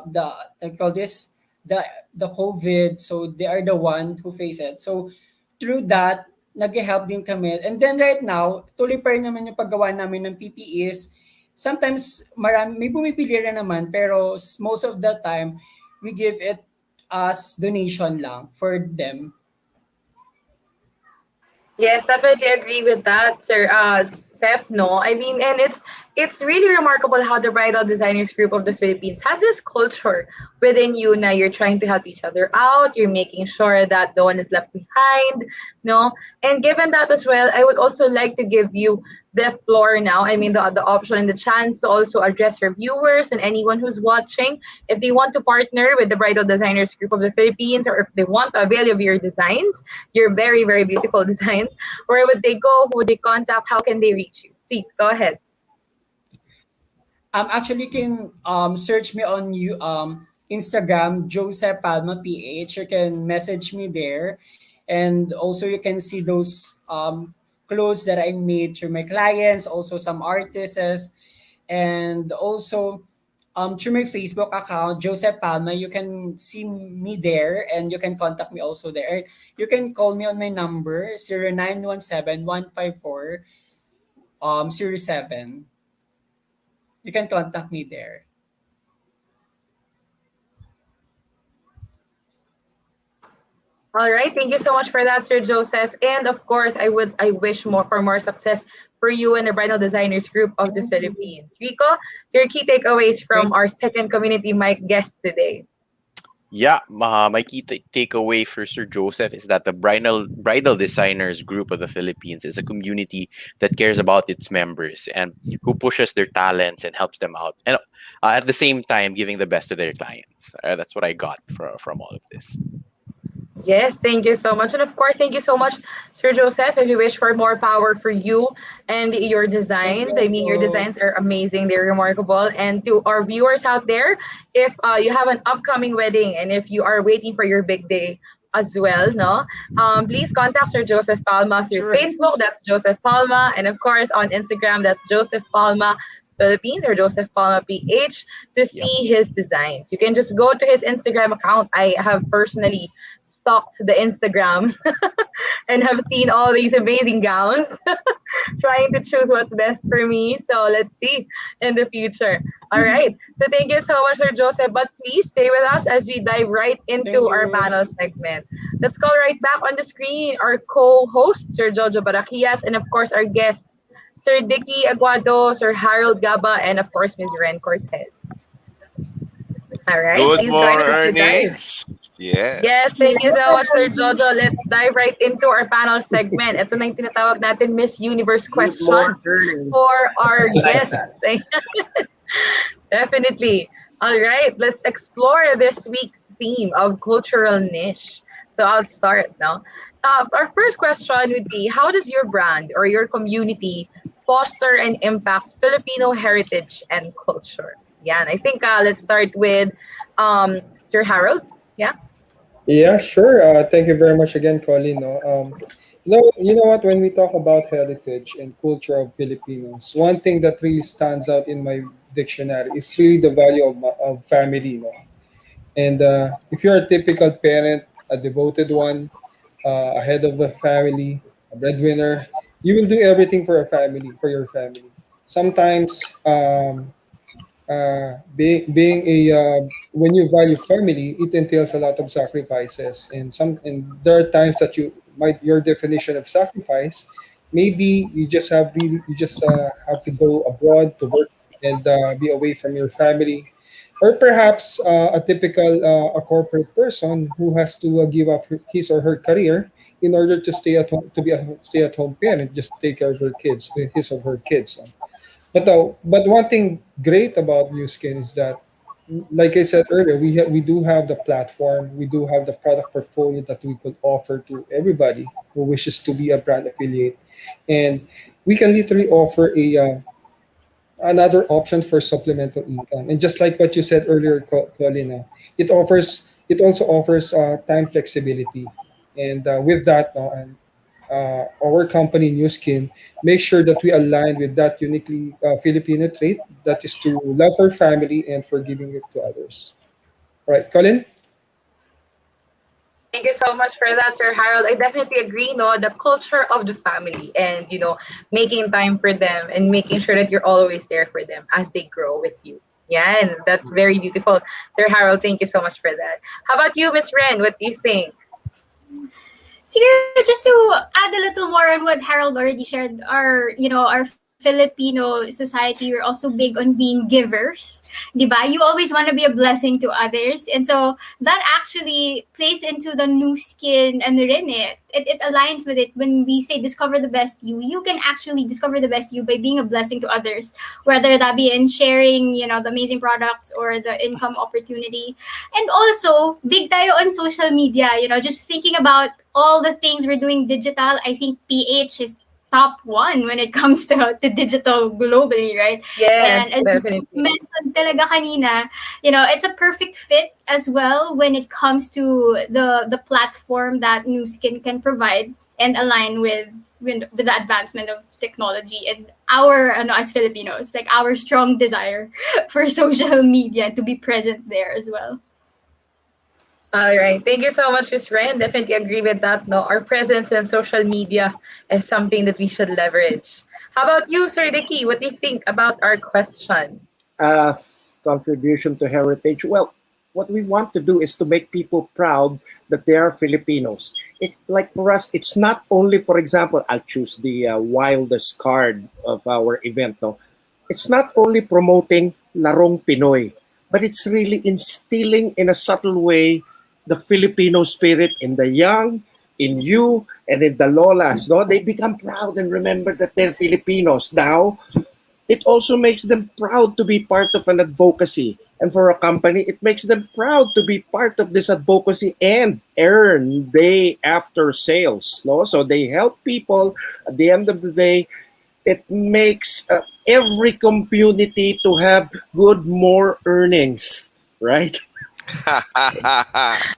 I call this the COVID, so they are the one who face it. So through that nag-help din kami, and then right now tuloy pa rin naman yung paggawa namin ng PPEs. Sometimes may bumipili rin naman pero most of the time we give it as donation lang for them. Yes, definitely agree with that, Sir Seth. No, I mean, and it's really remarkable how the Bridal Designers Group of the Philippines has this culture within you. Now you're trying to help each other out. You're making sure that no one is left behind. No, and given that as well, I would also like to give you the floor now. I mean, the option and the chance to also address your viewers and anyone who's watching. If they want to partner with the Bridal Designers Group of the Philippines, or if they want to avail of your designs, your very, very beautiful designs, where would they go? Who would they contact? How can they reach you? Please go ahead. Actually, you can search me on Instagram, Joseph Palma PH. You can message me there, and also you can see those clothes that I made through my clients, also some artists, and also through my Facebook account, Joseph Palma. You can see me there, and you can contact me also there. You can call me on my number 0917-154-07. You can contact me there. All right, thank you so much for that, Sir Joseph. And of course, I wish more success for you and the Bridal Designers Group of the Philippines. Rico, your key takeaways from our second community mic guest today. Yeah, my key takeaway for Sir Joseph is that the Bridal Designers Group of the Philippines is a community that cares about its members and who pushes their talents and helps them out, and at the same time giving the best to their clients. That's what I got from all of this. Yes, thank you so much. And of course, thank you so much, Sir Joseph. If you wish for more power for you and your designs, I mean, your designs are amazing. They're remarkable. And to our viewers out there, if you have an upcoming wedding and if you are waiting for your big day as well, no, please contact Sir Joseph Palma through Facebook. That's Joseph Palma. And of course, on Instagram, that's Joseph Palma Philippines or Joseph Palma PH to see his designs. You can just go to his Instagram account. I have personally stalked the Instagram and have seen all these amazing gowns, trying to choose what's best for me. So let's see in the future. All right. So thank you so much, Sir Joseph. But please stay with us as we dive right into Thank our you. panel segment. Let's call right back on the screen our co-host, Sir Jojo Barakias, and of course our guests, Sir Dicky Aguado, Sir Harold Gaba, and of course Ms. Ren Cortez. All right, Good please join more us as we dive. earnings. Yes, Yes. thank you so much, Sir Jojo. Let's dive right into our panel segment. Ito na yung tinatawag natin Miss Universe Good more questions earnings. for our I like guests. that. Definitely. All right, let's explore this week's theme of cultural niche. So I'll start now. Our first question would be, how does your brand or your community foster and impact Filipino heritage and culture? Yeah, and I think let's start with Sir Harold. Yeah. Yeah, sure. Thank you very much again, Colin. No, you know what? When we talk about heritage and culture of Filipinos, one thing that really stands out in my dictionary is really the value of family. No, and if you're a typical parent, a devoted one, a head of the family, a breadwinner, you will do everything for a family, for your family. Sometimes, being a when you value family, it entails a lot of sacrifices, and there are times that you might your definition of sacrifice maybe you just have to go abroad to work and be away from your family, or perhaps a typical a corporate person who has to give up his or her career in order to stay at home, to be a stay at home parent, just take care of her kids, his or her kids. But one thing great about New Skin is that, like I said earlier, we do have the platform, we do have the product portfolio that we could offer to everybody who wishes to be a brand affiliate, and we can literally offer a another option for supplemental income. And just like what you said earlier, Colin, it also offers time flexibility, and with that, our company New Skin makes sure that we align with that uniquely Filipino trait, that is to love our family and for giving it to others. Right, Colin? Thank you so much for that, Sir Harold. I definitely agree, no, the culture of the family and, making time for them and making sure that you're always there for them as they grow with you. Yeah, and that's very beautiful. Sir Harold, thank you so much for that. How about you, Miss Ren? What do you think? Siguro, just to add a little more on what Harold already shared, our Filipino society, we're also big on being givers. Diba? You always want to be a blessing to others. And so that actually plays into the new skin and rin it aligns with it when we say discover the best you. You can actually discover the best you by being a blessing to others, whether that be in sharing, the amazing products or the income opportunity. And also, big tayo on social media, just thinking about all the things we're doing digital. I think PH is top one when it comes to digital globally, right? Yes, And as you definitely. mentioned talaga kanina, it's a perfect fit as well when it comes to the platform that New Skin can provide and align with the advancement of technology and our as Filipinos, like our strong desire for social media to be present there as well. All right. Thank you so much, Miss Ren. Definitely agree with that. No, our presence in social media is something that we should leverage. How about you, Sir Dicky? What do you think about our question? uh, Contribution to heritage. Well, what we want to do is to make people proud that they are Filipinos. It's like for us, it's not only, for example, I'll choose the wildest card of our event. No, it's not only promoting Larong Pinoy, but it's really instilling in a subtle way the Filipino spirit in the young, in you, and in the lolas. No, they become proud and remember that they're Filipinos now. It also makes them proud to be part of an advocacy. And for a company, it makes them proud to be part of this advocacy and earn day after sales. No? So they help people. At the end of the day, it makes every community to have good more earnings, right?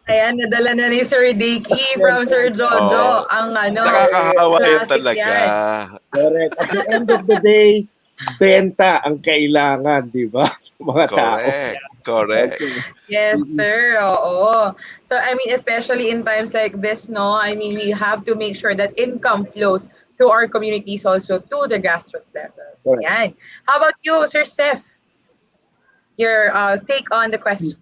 Ayan, nadala na ni Sir Dicky from Sir Oh, Jojo. Ang nakakahawa yun classic talaga. yan. Correct. At the end of the day, benta ang kailangan, di ba? Mga tao. Correct. Correct. Yes, sir. Oo. So, I mean, especially in times like this, no? I mean, we have to make sure that income flows to our communities also to the grassroots level. Correct. Yan. How about you, Sir Seth? Your take on the question.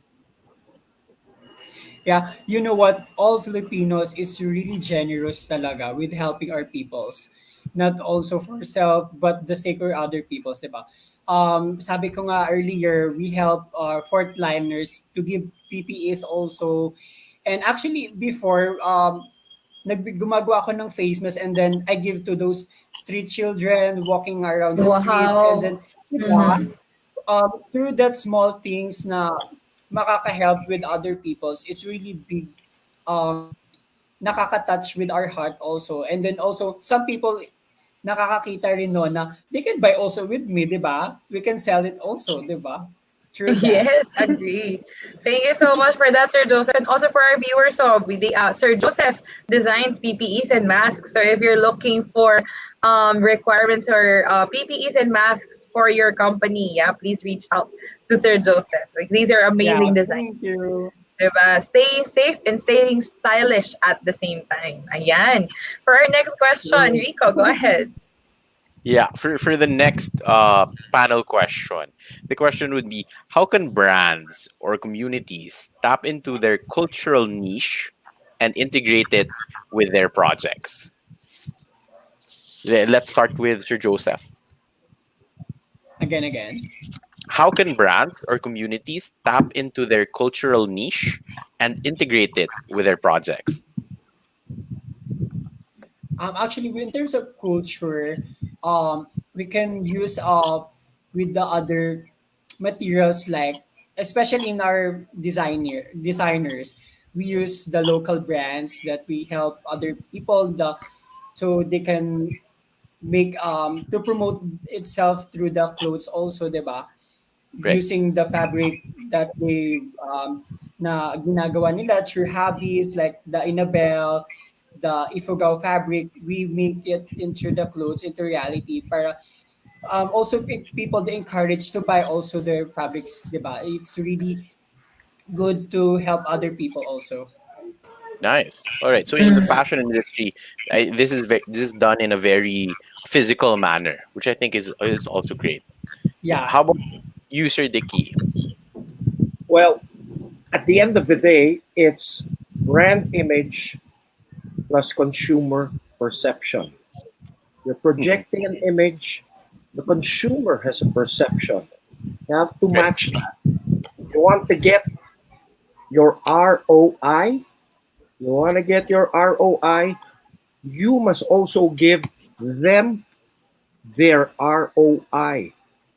Yeah, you know what? All Filipinos is really generous talaga with helping our peoples. Not also for self, but the sake of other peoples, di ba? Sabi ko nga earlier, we help fourth liners to give PPEs also. And actually, before, gumagawa ako ng face mask and then I give to those street children walking around the street. And then, Wow. di ba, Mhm. through that small things na makaka-help with other peoples is really big, nakaka-touch with our heart also. And then also, some people nakakakita rin no na they can buy also with me, di ba? We can sell it also, di ba? Through that. Yes, agree. Thank you so much for that, Sir Joseph, and also for our viewers. So, Sir Joseph designs PPEs and masks. So, if you're looking for requirements or PPEs and masks for your company, yeah, please reach out to Sir Joseph. Like these are Yeah, amazing designs. thank you. Diba? Stay safe and staying stylish at the same time. Ayan. For our next question, True. Rico, go ahead. Yeah, for the next panel question, the question would be: how can brands or communities tap into their cultural niche and integrate it with their projects? Let's start with Sir Joseph. Again. How can brands or communities tap into their cultural niche and integrate it with their projects? Actually, in terms of culture, we can use with the other materials like, especially in our designers, we use the local brands that we help other people so they can make to promote itself through the clothes also, 'di ba? Right. Using the fabric that they na ginagawa nila through hobbies like the Inabel, the Ifugao fabric, we make it into the clothes, into reality para also people they encourage to buy also their fabrics, diba? It's really good to help other people also. Nice. All right. So in the fashion industry, this is done in a very physical manner, which I think is also great. Yeah. Yeah. How about you, Sir Dicky? Well, at the end of the day, it's brand image plus consumer perception. You're projecting an image, the consumer has a perception. You have to Right. match that. You want to get your ROI, you want to get your ROI, you must also give them their ROI.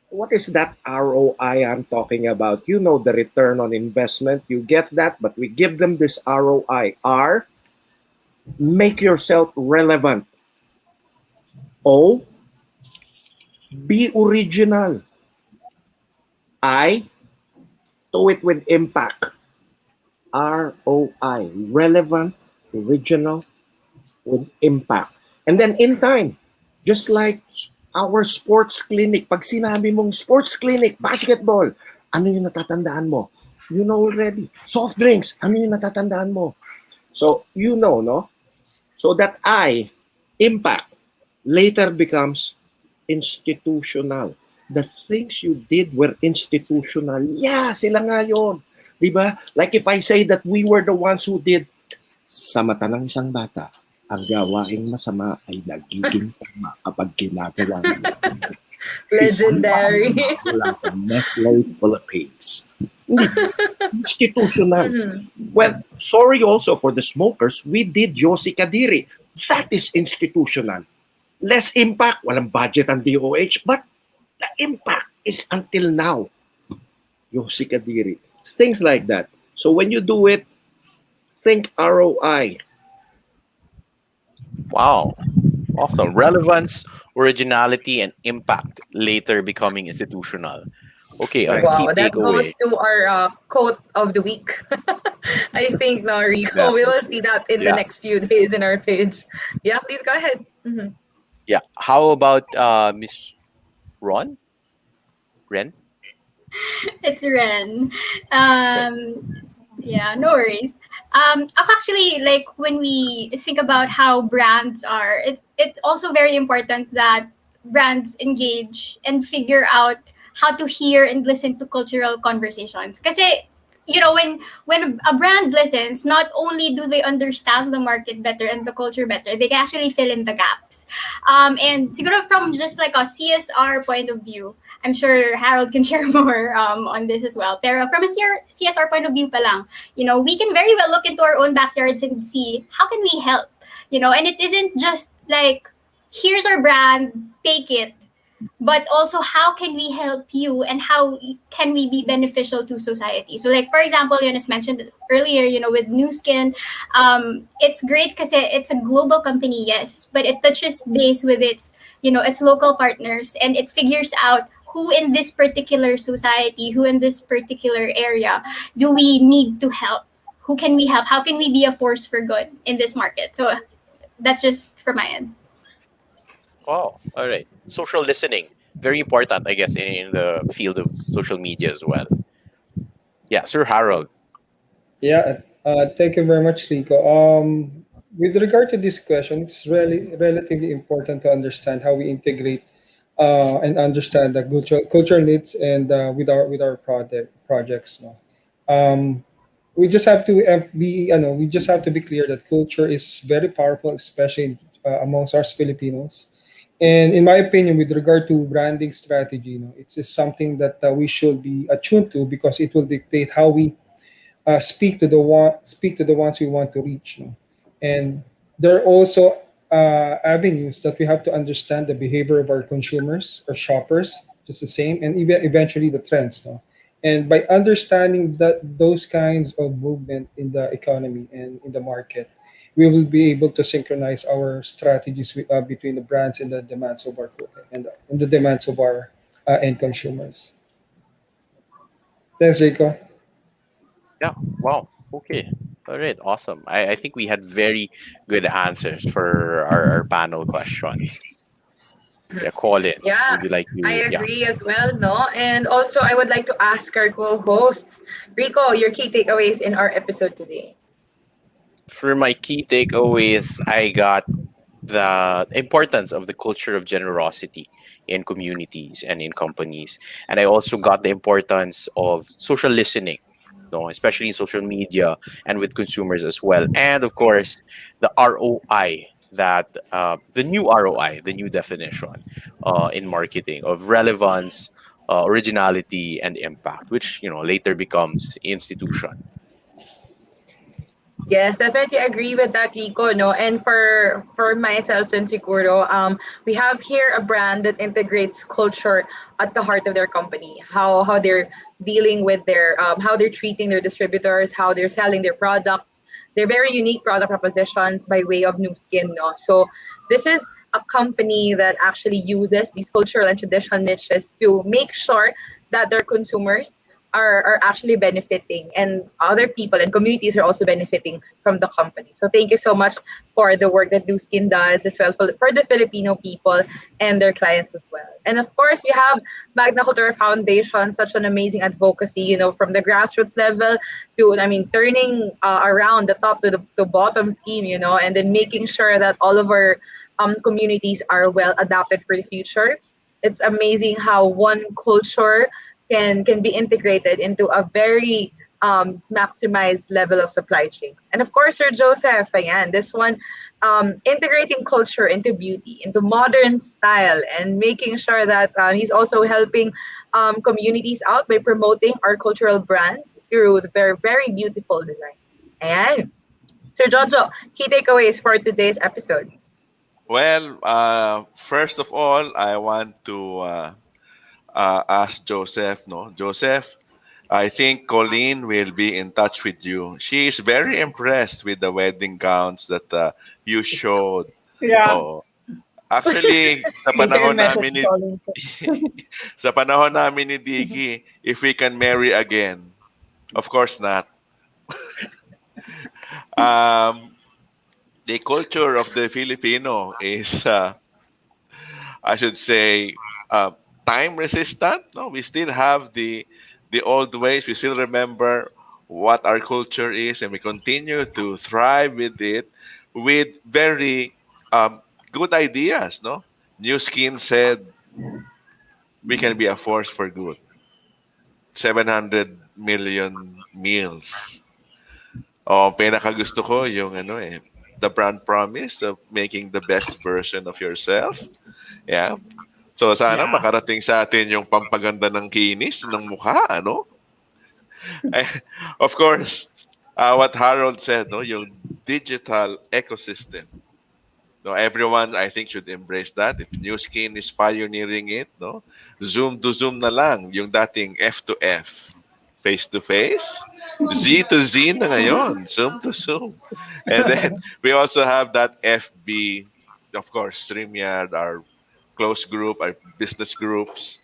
What is that ROI I'm talking about? You know the return on investment. You get that, but we give them this ROI. R, make yourself relevant. O, be original. I, do it with impact. ROI, relevant, original, with impact. And then in time, just like our sports clinic, pag sinabi mong sports clinic, basketball, ano yung natatandaan mo? You know already. Soft drinks, ano yung natatandaan mo? So, you know, no? So that I, impact, later becomes institutional. The things you did were institutional. Yeah, sila nga yun. Diba? Like if I say that we were the ones who did sa mata ng isang bata, ang gawaing masama ay nagiging tama kapag ginagawa nila. Legendary. Mula sa Nestle Philippines. Institutional. Well, sorry also for the smokers, we did Yossi Kadiri. That is institutional. Less impact, walang budget ang DOH, but the impact is until now. Yossi Kadiri. Things like that. So when you do it, think ROI. Wow. Awesome. Relevance, originality, and impact later becoming institutional. Okay, a key Wow, that goes takeaway. to our quote of the week. I think, no, Rico, Yeah. we will see that in the Yeah. next few days in our page. Yeah, please go ahead. Mhm. Yeah. How about Miss Ron? Ren? It's Ren. Right. Yeah, no worries. Actually, like when we think about how brands are, it's also very important that brands engage and figure out how to hear and listen to cultural conversations. Because when a brand listens, not only do they understand the market better and the culture better, they can actually fill in the gaps. And siguro from just like a CSR point of view, I'm sure Harold can share more on this as well. Pero from a CSR point of view pa lang, we can very well look into our own backyards and see how can we help. And it isn't just like, here's our brand, take it, but also how can we help you and how can we be beneficial to society. So like for example, as mentioned earlier, with New Skin, it's great because it's a global company, yes, but it touches base with its local partners, and it figures out who in this particular society, who in this particular area do we need to help, who can we help, how can we be a force for good in this market. So that's just from my end. Oh, all right. Social listening, very important, I guess, in the field of social media as well. Yeah, Sir Harold. Yeah, thank you very much, Rico. With regard to this question, it's really relatively important to understand how we integrate and understand the cultural needs and with our projects. No? Um, we just have to we just have to be clear that culture is very powerful, especially amongst us Filipinos. And in my opinion, with regard to branding strategy, it's just something that we should be attuned to because it will dictate how we speak to the ones we want to reach. No? And there are also avenues that we have to understand the behavior of our consumers or shoppers, just the same, and even eventually the trends. No? And by understanding that those kinds of movement in the economy and in the market, we will be able to synchronize our strategies between the brands and the demands of our and the demands of our end consumers. Thanks, Rico. Yeah. Wow. Okay. All right. Awesome. I think we had very good answers for our panel questions. Yeah, Colin, Yeah, would you like I to? Yeah. agree as well, no? And also, I would like to ask our co-hosts, Rico, your key takeaways in our episode today. For my key takeaways, I got the importance of the culture of generosity in communities and in companies. And I also got the importance of social listening, especially in social media and with consumers as well. And of course, the ROI the new ROI, the new definition in marketing of relevance, originality, and impact, which later becomes institution. Yes, definitely agree with that, Rico. No, and for myself and Siguro, we have here a brand that integrates culture at the heart of their company. How they're dealing with their how they're treating their distributors, how they're selling their products. They're very unique product propositions by way of New Skin. No, so this is a company that actually uses these cultural and traditional niches to make sure that their consumers are actually benefiting, and other people and communities are also benefiting from the company. So thank you so much for the work that New Skin does as well for the Filipino people and their clients as well. And of course, we have Magna Cultura Foundation, such an amazing advocacy, from the grassroots level to, turning around the top to the bottom scheme, and then making sure that all of our communities are well adapted for the future. It's amazing how one culture can be integrated into a very maximized level of supply chain. And of course, Sir Joseph, ayan, this one, integrating culture into beauty, into modern style, and making sure that he's also helping communities out by promoting our cultural brands through their very beautiful designs. And Sir Jojo, key takeaways for today's episode. Well, first of all, I want to ask Joseph. No, Joseph, I think Colleen will be in touch with you. She is very impressed with the wedding gowns that you showed. Yeah. Oh, actually, sa Later panahon message namin ni calling. sa panahon namin ni Dicky, if we can marry again, of course not. Um, the culture of the Filipino is, I should say, uh, time resistant. No, we still have the old ways. We still remember what our culture is, and we continue to thrive with it with very good ideas. No, New Skin said we can be a force for good. 700 million meals. Oh, pinakagusto ko yung the brand promise of making the best version of yourself. Yeah. So sana Yeah. makarating sa atin yung pampaganda ng kinis ng mukha, ano? Eh, of course, what Harold said, no, yung digital ecosystem. No, everyone I think should embrace that. If New Skin is pioneering it, no, Zoom to Zoom na lang, yung dating F to F, face to face, Z to Z na ngayon, Zoom to Zoom, and then we also have that FB, of course, StreamYard, our close group, our business groups.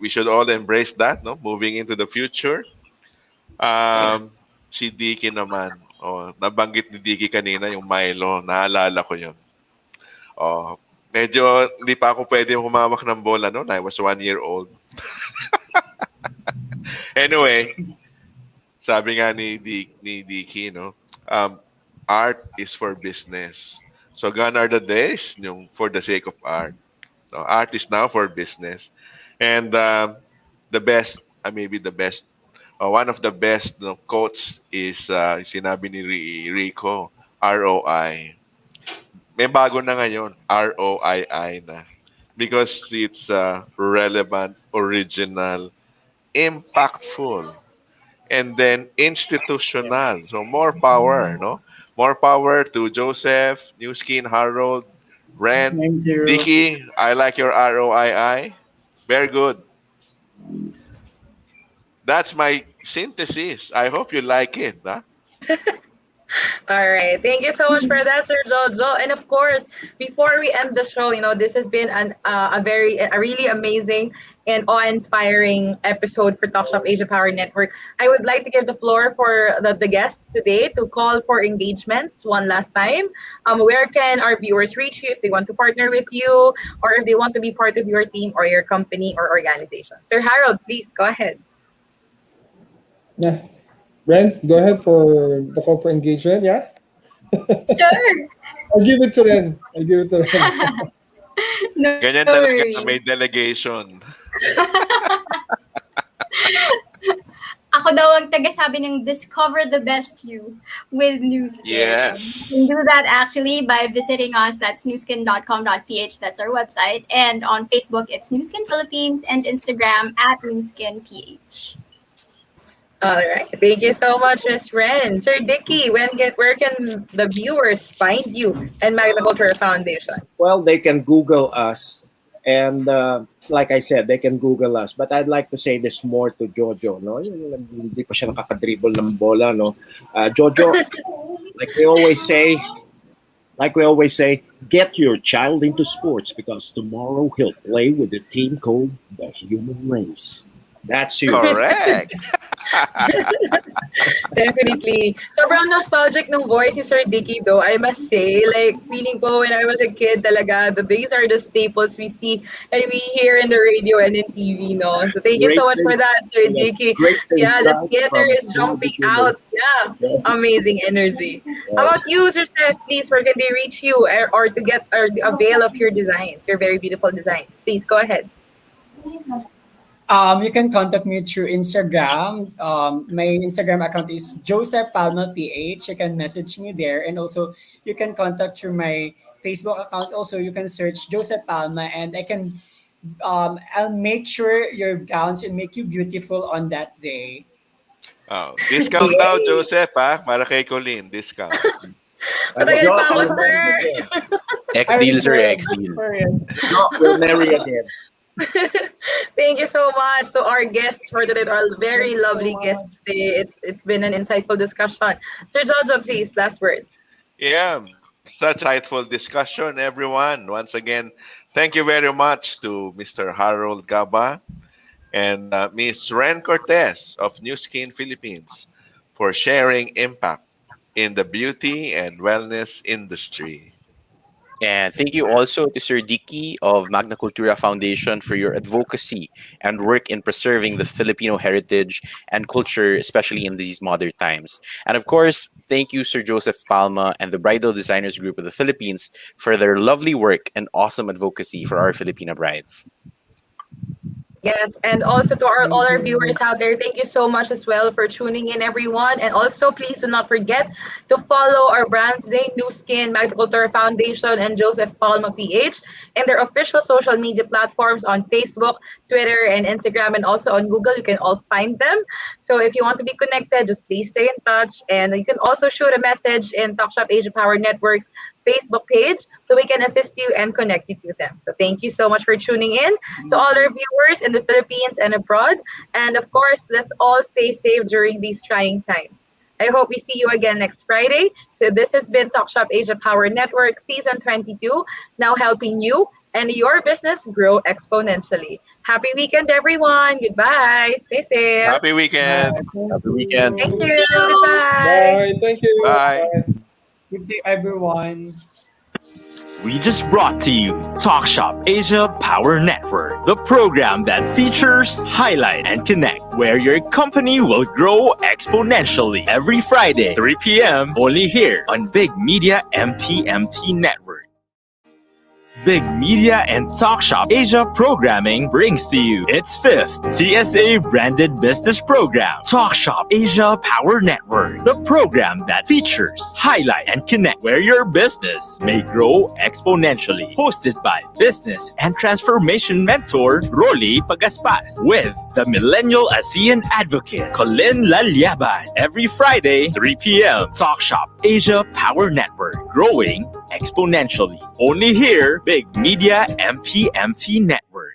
We should all embrace that, no, moving into the future. Si Dicky naman, nabanggit ni Dicky kanina yung Milo, naalala ko yun. Medyo hindi pa ako pwede humawak ng bola noon. I was 1 year old. Anyway, sabi nga ni Dicky, no, art is for business. So gone are the days yung for the sake of art. So, art is now for business. And the best, maybe the best, one of the best quotes is sinabi ni Rico, ROI. May bago na ngayon, ROII na. Because it's relevant, original, impactful, and then institutional. So more power, no? More power to Joseph, New Skin, Harold, Ren, Thank you. Dicky. I like your ROII. Very good. That's my synthesis. I hope you like it. Huh? All right. Thank you so much for that, Sir Jojo. And of course, before we end the show, this has been a really amazing and awe-inspiring episode for Talk Shop Asia Power Network. I would like to give the floor for the guests today to call for engagements one last time. Where can our viewers reach you if they want to partner with you or if they want to be part of your team or your company or organization? Sir Harold, please go ahead. Yeah. Brent, go ahead for the call for engagement. Yeah. Sure. I'll give it to Ren. I'll give it to Ren. No Ganyan talaga, worries. may delegation. Ako daw ang tagasabi ng discover the best you with New Skin. Yes. You can do that actually by visiting us. That's newskin.com.ph. That's our website. And on Facebook, it's New Skin Philippines, and Instagram at newskinph. All right. Thank you so much, Ms. Ren. Sir Dicky, where can the viewers find you and Magna Culture Foundation? Well, they can Google us. And like I said, they can Google us. But I'd like to say this more to Jojo. No? Hindi pa siya nakakadribble ng bola. No? Jojo, like we always say, get your child into sports because tomorrow he'll play with a team called the Human Race. That's you. Correct. Definitely. Sobrang nostalgic ng voice ni Sir Dicky though, I must say. Like, feeling ko when I was a kid talaga, these are the staples we see and we hear in the radio and in TV, no? So thank you so much for that, Sir Dicky. Yeah, the theater is jumping out. Yeah, amazing energy. How about you, Sir Steph? Please, where can they reach you or to get or avail of your designs, your very beautiful designs? Please, go ahead. You can contact me through Instagram. My Instagram account is Joseph Palma PH. You can message me there, and also you can contact through my Facebook account. Also, you can search Joseph Palma, and I'll make sure your gowns will make you beautiful on that day. Discount daw, Joseph, ha? Para kay Colleen, discount. Matagal pa ako, sir. X-deal, sir, X-deal. No, we'll marry again. Thank you so much to our guests for today, our very lovely guests today. It's been an insightful discussion. Sir Jojo, please, last word. Yeah, such insightful discussion, everyone. Once again, thank you very much to Mr. Harold Gaba and Ms. Ren Cortez of New Skin Philippines for sharing impact in the beauty and wellness industry. And thank you also to Sir Dicky of Magna Cultura Foundation for your advocacy and work in preserving the Filipino heritage and culture, especially in these modern times. And of course, thank you, Sir Joseph Palma and the Bridal Designers Group of the Philippines for their lovely work and awesome advocacy for our Filipina brides. Yes, and also to our all Thank our you. viewers out there, thank you so much as well for tuning in, everyone. And also, please do not forget to follow our brands, name New Skin, Culture Foundation, and Joseph Palma PH, and their official social media platforms on Facebook, Twitter, and Instagram, and also on Google. You can all find them. So if you want to be connected, just please stay in touch, and you can also shoot a message in Talk.Shop Asia Power Network's Facebook page so we can assist you and connect you to them. So thank you so much for tuning in to all our viewers in the Philippines and abroad. And of course, let's all stay safe during these trying times. I hope we see you again next Friday. So this has been Talk.Shop Asia Power Network Season 22, now helping you and your business grow exponentially. Happy weekend, everyone. Goodbye. Stay safe. Happy weekend. Happy weekend. Thank Thank you. you. Goodbye. Bye. Thank you. Bye. Bye. Good day, everyone. We just brought to you Talk Shop Asia Power Network, the program that features, highlight, and connect, where your company will grow exponentially every Friday, 3 p.m. only here on Big Media MPMT Network. Big Media and Talk Shop Asia Programming brings to you its 5th TSA branded business program, Talk Shop Asia Power Network, the program that features, highlight, and connect where your business may grow exponentially. Hosted by business and transformation mentor Rolly Pagaspas with the Millennial ASEAN advocate Colin Lalyaban every Friday, 3 p.m. Talk Shop Asia Power Network, growing exponentially. Only here, Big Media MPMT Network.